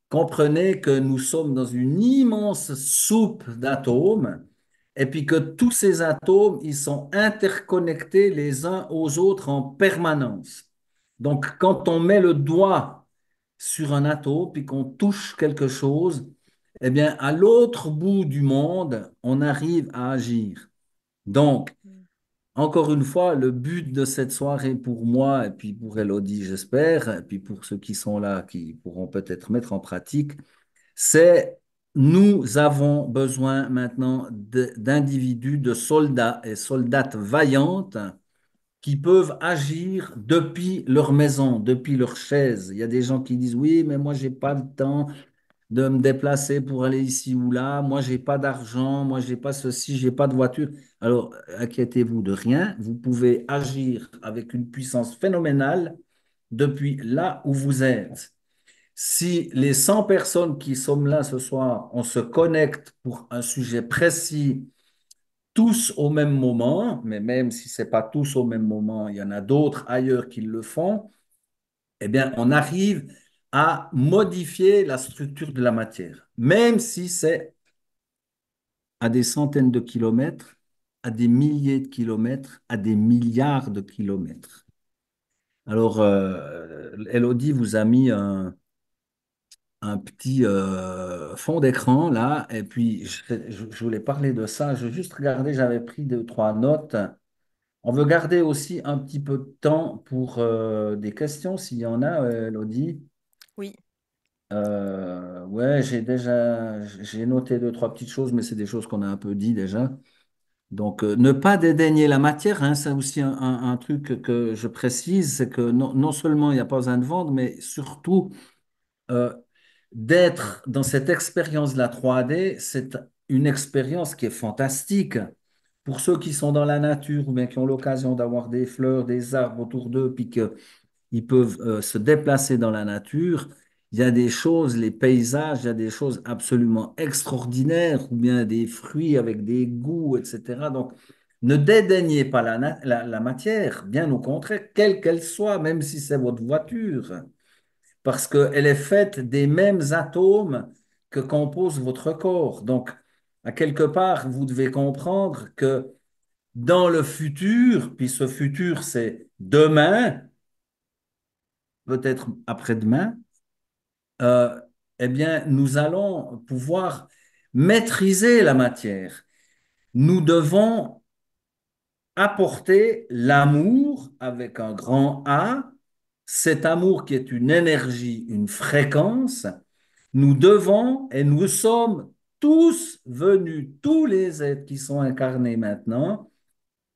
comprenez que nous sommes dans une immense soupe d'atomes et puis que tous ces atomes, ils sont interconnectés les uns aux autres en permanence. Donc, quand on met le doigt sur un atome puis qu'on touche quelque chose, eh bien, à l'autre bout du monde, on arrive à agir. Donc, Mm. encore une fois, le but de cette soirée pour moi et puis pour Elodie, j'espère, et puis pour ceux qui sont là, qui pourront peut-être mettre en pratique, c'est nous avons besoin maintenant d'individus, de soldats et soldates vaillantes qui peuvent agir depuis leur maison, depuis leur chaise. Il y a des gens qui disent, oui, mais moi, j'ai pas le temps de me déplacer pour aller ici ou là. Moi, j'ai pas d'argent, moi, j'ai pas ceci, j'ai pas de voiture. Alors, inquiétez-vous de rien. Vous pouvez agir avec une puissance phénoménale depuis là où vous êtes. Si les 100 personnes qui sont là ce soir, on se connecte pour un sujet précis, tous au même moment, mais même si c'est pas tous au même moment, il y en a d'autres ailleurs qui le font, eh bien, on arrive à modifier la structure de la matière, même si c'est à des centaines de kilomètres, à des milliers de kilomètres, à des milliards de kilomètres. Alors, Elodie vous a mis un petit fond d'écran là, et puis je voulais parler de ça. Je veux juste regarder, j'avais pris deux, trois notes. On veut garder aussi un petit peu de temps pour des questions, s'il y en a, Elodie. Oui. Ouais, j'ai noté deux, trois petites choses, mais c'est des choses qu'on a un peu dit déjà. Donc, ne pas dédaigner la matière, hein, c'est aussi un truc que je précise, c'est que non seulement il n'y a pas besoin de vendre, mais surtout euh, d'être dans cette expérience de la 3D, c'est une expérience qui est fantastique. Pour ceux qui sont dans la nature ou bien qui ont l'occasion d'avoir des fleurs, des arbres autour d'eux, puis qu'ils peuvent se déplacer dans la nature, il y a des choses, les paysages, il y a des choses absolument extraordinaires, ou bien des fruits avec des goûts, etc. Donc, ne dédaignez pas la matière, bien au contraire, quelle qu'elle soit, même si c'est votre voiture, parce qu'elle est faite des mêmes atomes que compose votre corps. Donc, à quelque part, vous devez comprendre que dans le futur, puis ce futur, c'est demain, peut-être après-demain, euh, eh bien, nous allons pouvoir maîtriser la matière. Nous devons apporter l'amour avec un grand A, cet amour qui est une énergie, une fréquence. Nous devons et nous sommes tous venus, tous les êtres qui sont incarnés maintenant,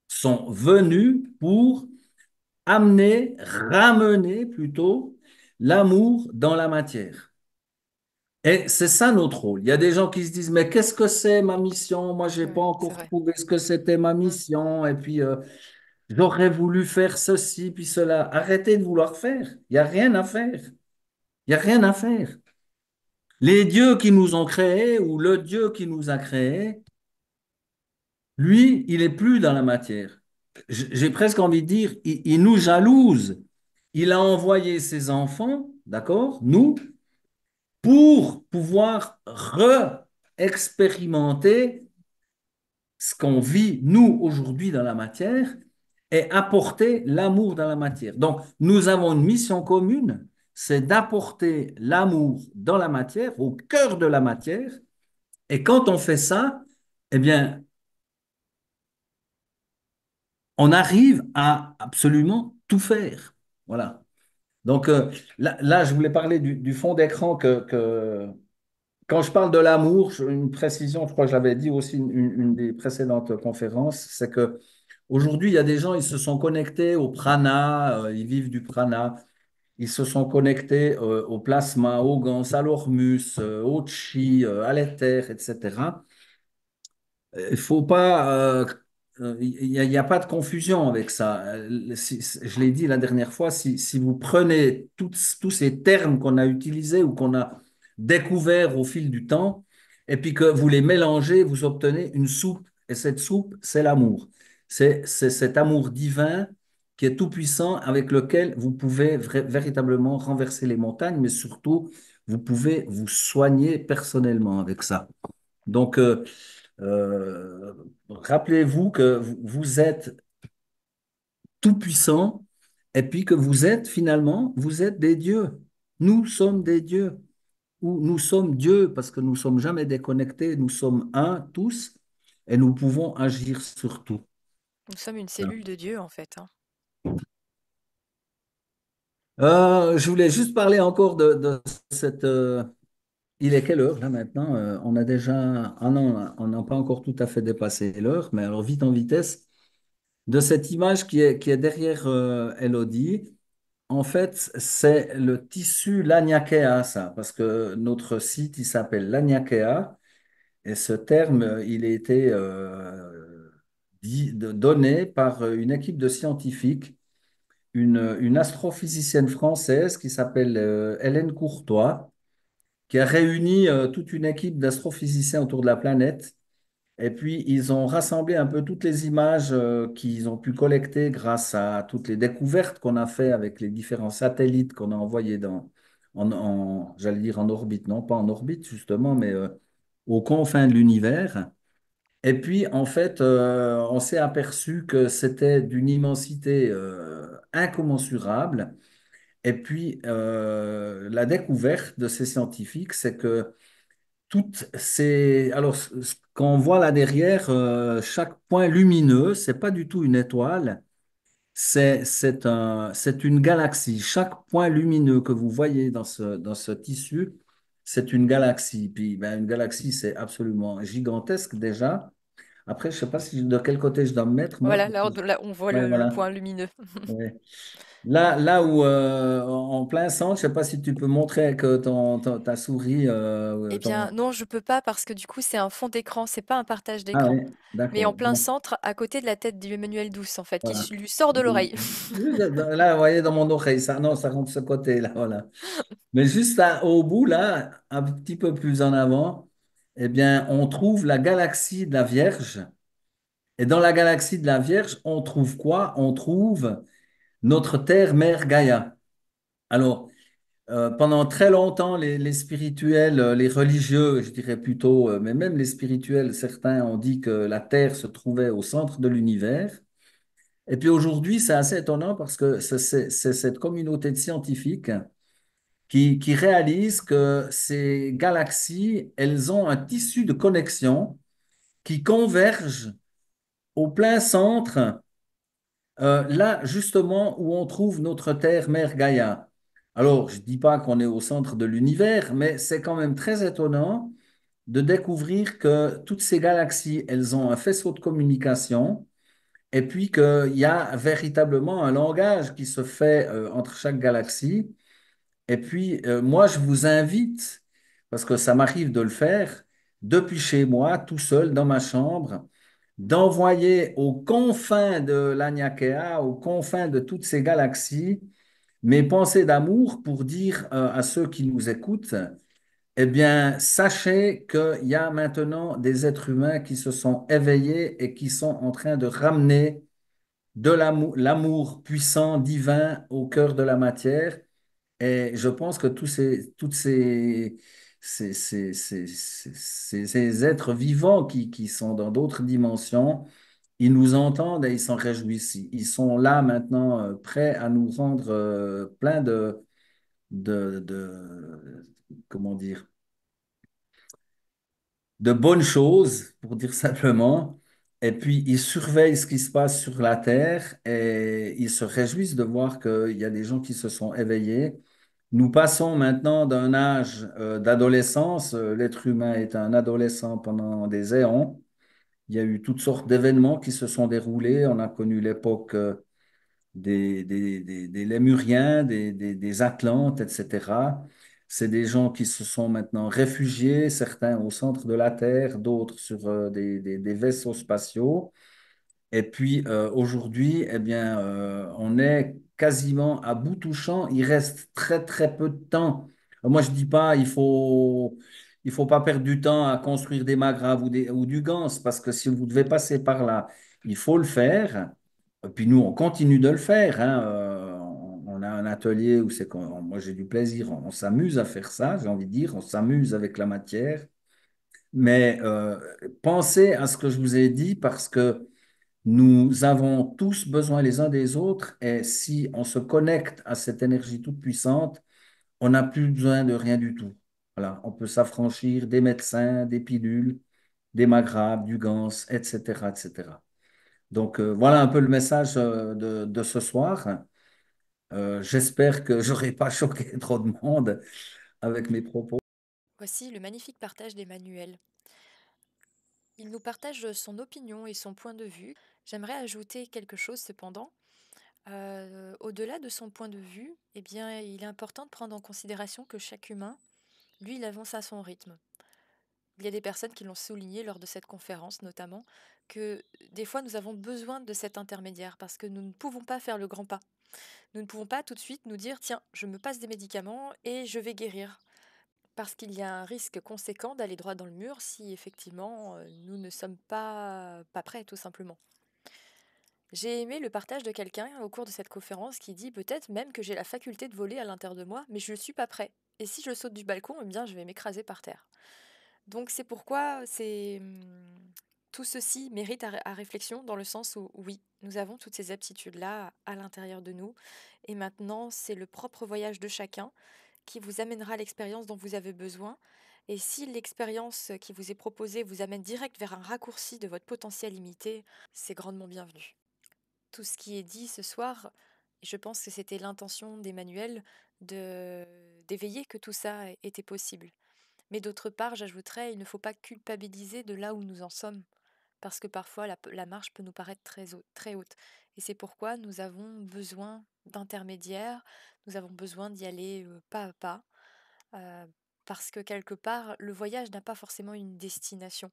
sont venus pour amener, ramener plutôt l'amour dans la matière. Et c'est ça notre rôle. Il y a des gens qui se disent, mais qu'est-ce que c'est ma mission? Moi, j'ai pas Ouais, c'est encore vrai. trouvé ce que c'était ma Mm. mission. Et puis, j'aurais voulu faire ceci, puis cela. Arrêtez de vouloir faire. Il n'y a rien à faire. Il n'y a rien à faire. Les dieux qui nous ont créés ou le Dieu qui nous a créés, lui, il est plus dans la matière. J'ai presque envie de dire, il nous jalouse. Il a envoyé ses enfants, d'accord, nous, pour pouvoir re-expérimenter ce qu'on vit, nous, aujourd'hui dans la matière, et apporter l'amour dans la matière. Donc, nous avons une mission commune, c'est d'apporter l'amour dans la matière, au cœur de la matière. Et quand on fait ça, eh bien, on arrive à absolument tout faire. Voilà. Donc, là, je voulais parler du fond d'écran quand je parle de l'amour, une précision, je crois que je l'avais dit aussi une des précédentes conférences, c'est que aujourd'hui, il y a des gens, ils se sont connectés au prana, ils vivent du prana, ils se sont connectés au plasma, au gans, à l'hormus, au chi, à l'éther, etc. Il faut pas, il y a pas de confusion avec ça. Je l'ai dit la dernière fois, si vous prenez tous ces termes qu'on a utilisés ou qu'on a découverts au fil du temps, et puis que vous les mélangez, vous obtenez une soupe. Et cette soupe, c'est l'amour. C'est cet amour divin qui est tout puissant avec lequel vous pouvez véritablement renverser les montagnes, mais surtout, vous pouvez vous soigner personnellement avec ça. Donc, euh, rappelez-vous que vous êtes tout puissant et puis que vous êtes finalement, vous êtes des dieux. Nous sommes des dieux ou nous sommes Dieu parce que nous sommes jamais déconnectés, nous sommes un tous et nous pouvons agir sur tout. Nous sommes une Voilà. cellule de Dieu, en fait, hein. Je voulais juste parler encore de cette. Il est quelle heure là maintenant? On a déjà. Ah non, on n'a pas encore tout à fait dépassé l'heure, mais alors vite en vitesse. De cette image qui est derrière Elodie, en fait, c'est le tissu Laniakea, ça, parce que notre site, il s'appelle Laniakea, et ce terme, il a été donné par une équipe de scientifiques, une astrophysicienne française qui s'appelle Hélène Courtois, qui a réuni toute une équipe d'astrophysiciens autour de la planète et puis, ils ont rassemblé un peu toutes les images qu'ils ont pu collecter grâce à toutes les découvertes qu'on a fait avec les différents satellites qu'on a envoyés j'allais dire en orbite, non pas en orbite justement, mais aux confins de l'univers. Et puis, en fait, on s'est aperçu que c'était d'une immensité incommensurable. Et puis, la découverte de ces scientifiques, c'est que alors, quand on voit là derrière, chaque point lumineux, c'est pas du tout une étoile, c'est une galaxie. Chaque point lumineux que vous voyez dans ce tissu, c'est une galaxie. Puis, ben, une galaxie, c'est absolument gigantesque déjà. Après, je sais pas de quel côté je dois me mettre, moi. Voilà, là, on voit Ouais, le voilà. point lumineux. Ouais. Là où, en plein centre, je sais pas si tu peux montrer avec ta souris. Eh bien, non, je peux pas parce que du coup, c'est un fond d'écran, c'est pas un partage Ah d'écran. oui, Mais en d'accord. plein centre, à côté de la tête d'Emmanuel Douce, en fait, Voilà. qui lui sort de l'oreille. Juste là, vous voyez, dans mon oreille, ça, non, ça rentre de ce côté, là, voilà. Mais juste au bout, là, un petit peu plus en avant, eh bien, on trouve la galaxie de la Vierge. Et dans la galaxie de la Vierge, on trouve quoi? On trouve notre Terre, Mère Gaïa. Alors, pendant très longtemps, les spirituels, les religieux, je dirais plutôt, mais même les spirituels, certains ont dit que la Terre se trouvait au centre de l'univers. Et puis aujourd'hui, c'est assez étonnant parce que c'est cette communauté de scientifiques qui réalise que ces galaxies, elles ont un tissu de connexion qui converge au plein centre, là justement où on trouve notre Terre, Mère Gaïa. Alors, je ne dis pas qu'on est au centre de l'univers, mais c'est quand même très étonnant de découvrir que toutes ces galaxies, elles ont un faisceau de communication et puis qu'il y a véritablement un langage qui se fait entre chaque galaxie. Et puis, moi, je vous invite, parce que ça m'arrive de le faire, depuis chez moi, tout seul, dans ma chambre, d'envoyer aux confins de l'Aniakea, aux confins de toutes ces galaxies, mes pensées d'amour pour dire à ceux qui nous écoutent, eh bien, sachez qu'il y a maintenant des êtres humains qui se sont éveillés et qui sont en train de ramener de l'amour puissant, divin au cœur de la matière. Et je pense que toutes ces êtres vivants qui sont dans d'autres dimensions, ils nous entendent et ils s'en réjouissent. Ils sont là maintenant, prêts à nous rendre plein comment dire, de bonnes choses, pour dire simplement. Et puis, ils surveillent ce qui se passe sur la Terre et ils se réjouissent de voir qu'il y a des gens qui se sont éveillés. Nous passons maintenant d'un âge d'adolescence. L'être humain est un adolescent pendant des éons. Il y a eu toutes sortes d'événements qui se sont déroulés. On a connu l'époque des Lémuriens, des Atlantes, etc. C'est des gens qui se sont maintenant réfugiés, certains au centre de la Terre, d'autres sur des vaisseaux spatiaux. Et puis aujourd'hui, eh bien, on est quasiment à bout touchant. Il reste très très peu de temps. Moi, je dis pas il faut pas perdre du temps à construire des magraves ou du Gans parce que si vous devez passer par là, il faut le faire. Et puis nous, on continue de le faire, hein. On a un atelier où moi j'ai du plaisir. On s'amuse à faire ça, j'ai envie de dire. On s'amuse avec la matière. Mais pensez à ce que je vous ai dit parce que nous avons tous besoin les uns des autres et si on se connecte à cette énergie toute puissante, on n'a plus besoin de rien du tout. Voilà, on peut s'affranchir des médecins, des pilules, des magrabs, du gans, etc., etc. Donc voilà un peu le message de ce soir. J'espère que j'aurai pas choqué trop de monde avec mes propos. Voici le magnifique partage d'Emmanuel. Il nous partage son opinion et son point de vue. J'aimerais ajouter quelque chose cependant. Au-delà de son point de vue, eh bien, il est important de prendre en considération que chaque humain, lui, il avance à son rythme. Il y a des personnes qui l'ont souligné lors de cette conférence notamment, que des fois nous avons besoin de cet intermédiaire parce que nous ne pouvons pas faire le grand pas. Nous ne pouvons pas tout de suite nous dire tiens, je me passe des médicaments et je vais guérir. Parce qu'il y a un risque conséquent d'aller droit dans le mur si effectivement nous ne sommes pas prêts tout simplement. J'ai aimé le partage de quelqu'un au cours de cette conférence qui dit peut-être même que j'ai la faculté de voler à l'intérieur de moi, mais je ne suis pas prêt. Et si je saute du balcon, eh bien je vais m'écraser par terre. Donc c'est pourquoi tout ceci mérite à réflexion dans le sens où oui, nous avons toutes ces aptitudes-là à l'intérieur de nous. Et maintenant, c'est le propre voyage de chacun qui vous amènera l'expérience dont vous avez besoin. Et si l'expérience qui vous est proposée vous amène direct vers un raccourci de votre potentiel limité, c'est grandement bienvenu. Tout ce qui est dit ce soir, et je pense que c'était l'intention d'Emmanuel d'éveiller que tout ça était possible. Mais d'autre part, j'ajouterais, il ne faut pas culpabiliser de là où nous en sommes, parce que parfois la marche peut nous paraître très haute. Et c'est pourquoi nous avons besoin d'intermédiaires, nous avons besoin d'y aller pas à pas, euh, parce que quelque part, le voyage n'a pas forcément une destination.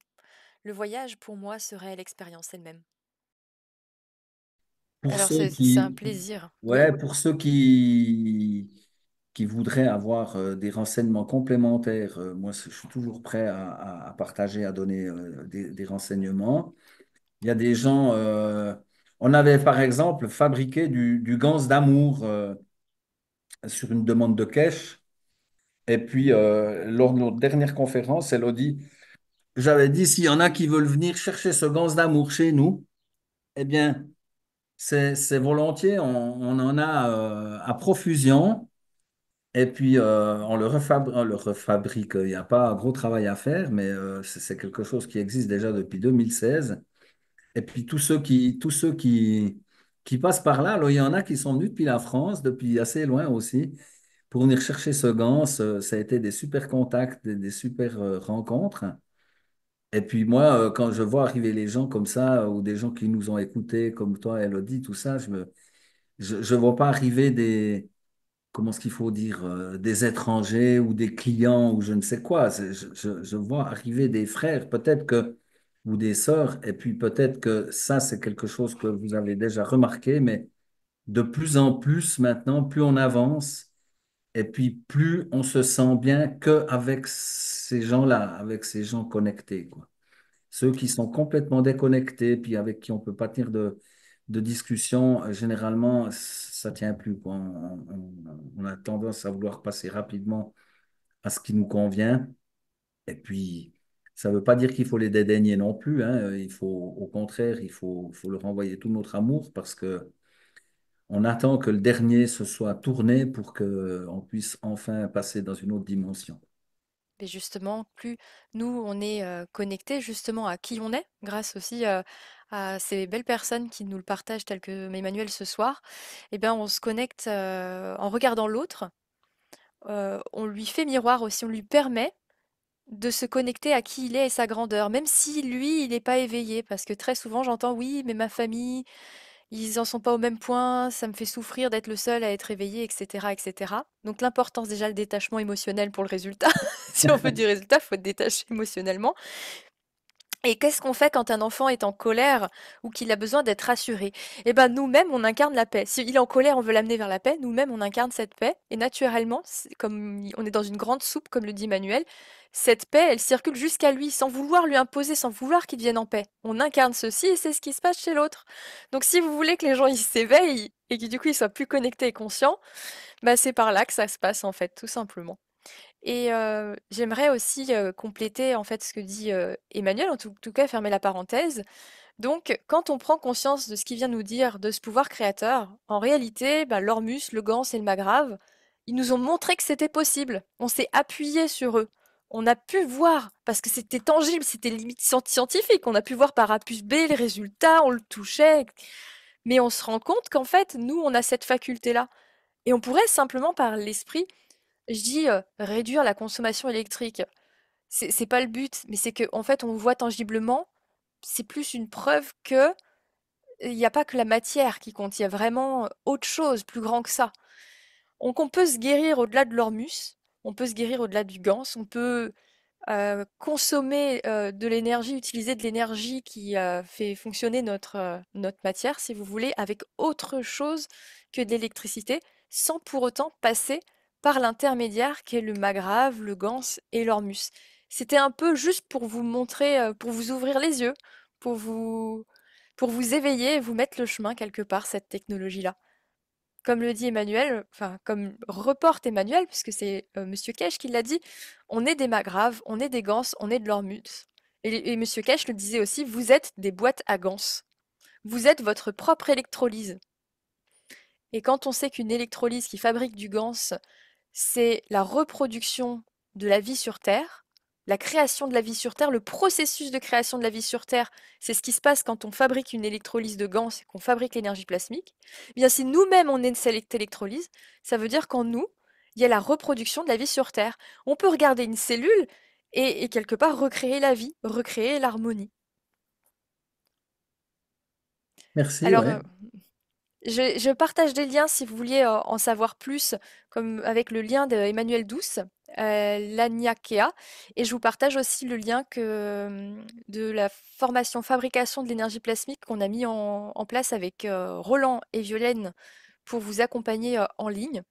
Le voyage, pour moi, serait l'expérience elle-même. Pour Alors ceux c'est un qui, plaisir, oui. ouais, pour ceux qui voudraient avoir des renseignements complémentaires, moi, je suis toujours prêt à partager, à donner des renseignements. Il y a des gens, on avait par exemple fabriqué du ganse d'amour sur une demande de cash. Et puis, lors de notre dernière conférence, Elodie, j'avais dit, s'il y en a qui veulent venir chercher ce ganse d'amour chez nous, eh bien, c'est volontiers, on en a à profusion. Et puis, on le refabrique. Il n'y a pas un gros travail à faire, mais c'est quelque chose qui existe déjà depuis 2016. Et puis, qui passent par là, alors, il y en a qui sont venus depuis la France, depuis assez loin aussi, pour venir chercher ce gant. Ça a été des super contacts, des super rencontres. Et puis, moi, quand je vois arriver les gens comme ça, ou des gens qui nous ont écoutés, comme toi, Elodie, tout ça, je vois pas arriver comment est-ce qu'il faut dire, des étrangers ou des clients ou je ne sais quoi. Je vois arriver des frères, peut-être que, ou des sœurs, et puis peut-être que ça, c'est quelque chose que vous avez déjà remarqué, mais de plus en plus maintenant, plus on avance, et puis plus on se sent bien qu'avec ces gens-là, avec ces gens connectés, quoi. Ceux qui sont complètement déconnectés, puis avec qui on ne peut pas tenir de discussion, généralement, ça ne tient plus, quoi. On a tendance à vouloir passer rapidement à ce qui nous convient. Et puis, ça ne veut pas dire qu'il faut les dédaigner non plus, hein. Il faut, au contraire, faut leur envoyer tout notre amour parce que on attend que le dernier se soit tourné pour qu'on puisse enfin passer dans une autre dimension. Et justement, plus nous, on est connectés justement à qui on est, grâce aussi à ces belles personnes qui nous le partagent, telles que Emmanuel ce soir, eh bien, on se connecte en regardant l'autre, on lui fait miroir aussi, on lui permet de se connecter à qui il est et sa grandeur, même si lui, il n'est pas éveillé, parce que très souvent j'entends oui, mais ma famille, ils en sont pas au même point, ça me fait souffrir d'être le seul à être éveillé, etc., etc. Donc l'importance déjà le détachement émotionnel pour le résultat. Si on veut du résultat, il faut être détaché émotionnellement. Et qu'est-ce qu'on fait quand un enfant est en colère ou qu'il a besoin d'être rassuré? Eh ben nous-mêmes, on incarne la paix. S'il est en colère, on veut l'amener vers la paix. Nous-mêmes, on incarne cette paix. Et naturellement, comme on est dans une grande soupe, comme le dit Manuel, cette paix, elle circule jusqu'à lui, sans vouloir lui imposer, sans vouloir qu'il devienne en paix. On incarne ceci et c'est ce qui se passe chez l'autre. Donc si vous voulez que les gens ils s'éveillent et que du coup ils soient plus connectés et conscients, bah c'est par là que ça se passe en fait, tout simplement. Et j'aimerais aussi, compléter en fait ce que dit, Emmanuel, en tout cas fermer la parenthèse. Donc quand on prend conscience de ce qu'il vient nous dire, de ce pouvoir créateur, en réalité, bah, l'Ormus, le Gans et le Magrave, ils nous ont montré que c'était possible. On s'est appuyé sur eux. On a pu voir, parce que c'était tangible, c'était limite scientifique, on a pu voir par A plus B les résultats, on le touchait, mais on se rend compte qu'en fait, nous, on a cette faculté-là. Et on pourrait simplement par l'esprit je dis, réduire la consommation électrique. C'est pas le but, mais c'est qu'en fait, on voit tangiblement, c'est plus une preuve que il n'y a pas que la matière qui compte, il y a vraiment autre chose, plus grand que ça. Donc on peut se guérir au-delà de l'Ormus, on peut se guérir au-delà du Gans, on peut consommer de l'énergie, utiliser de l'énergie qui fait fonctionner notre matière, si vous voulez, avec autre chose que de l'électricité, sans pour autant passer par l'intermédiaire qu'est le Magrave, le Gans et l'Ormus. C'était un peu juste pour vous montrer, pour vous ouvrir les yeux, pour vous, pour vous éveiller et vous mettre le chemin quelque part, cette technologie-là. Comme le dit Emmanuel, enfin comme reporte Emmanuel, puisque c'est Monsieur Cash qui l'a dit, on est des Magraves, on est des Ganses, on est de l'Ormus. Et Monsieur Cash le disait aussi, vous êtes des boîtes à Ganses. Vous êtes votre propre électrolyse. Et quand on sait qu'une électrolyse qui fabrique du Gans, c'est la reproduction de la vie sur Terre, la création de la vie sur Terre, le processus de création de la vie sur Terre, c'est ce qui se passe quand on fabrique une électrolyse de Gans et qu'on fabrique l'énergie plasmique. Eh bien, si nous-mêmes on est cette électrolyse, ça veut dire qu'en nous, il y a la reproduction de la vie sur Terre. On peut regarder une cellule et quelque part recréer la vie, recréer l'harmonie. Merci, Alors, ouais. je partage des liens si vous vouliez en savoir plus, comme avec le lien d'Emmanuel Douce, l'Aniakea, et je vous partage aussi le lien de la formation fabrication de l'énergie plasmique qu'on a mis en place avec Roland et Violaine pour vous accompagner en ligne.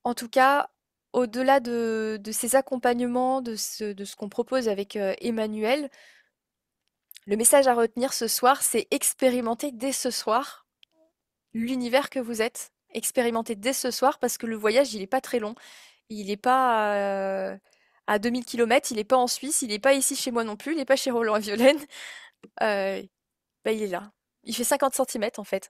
En tout cas, au-delà de ces accompagnements, de ce qu'on propose avec Emmanuel, le message à retenir ce soir, c'est expérimenter dès ce soir l'univers que vous êtes. Expérimentez dès ce soir parce que le voyage, il est pas très long. Il est pas à 2000 kilomètres, il est pas en Suisse, il est pas ici chez moi non plus, il est pas chez Roland et Violaine. Bah, il est là. Il fait 50 centimètres en fait.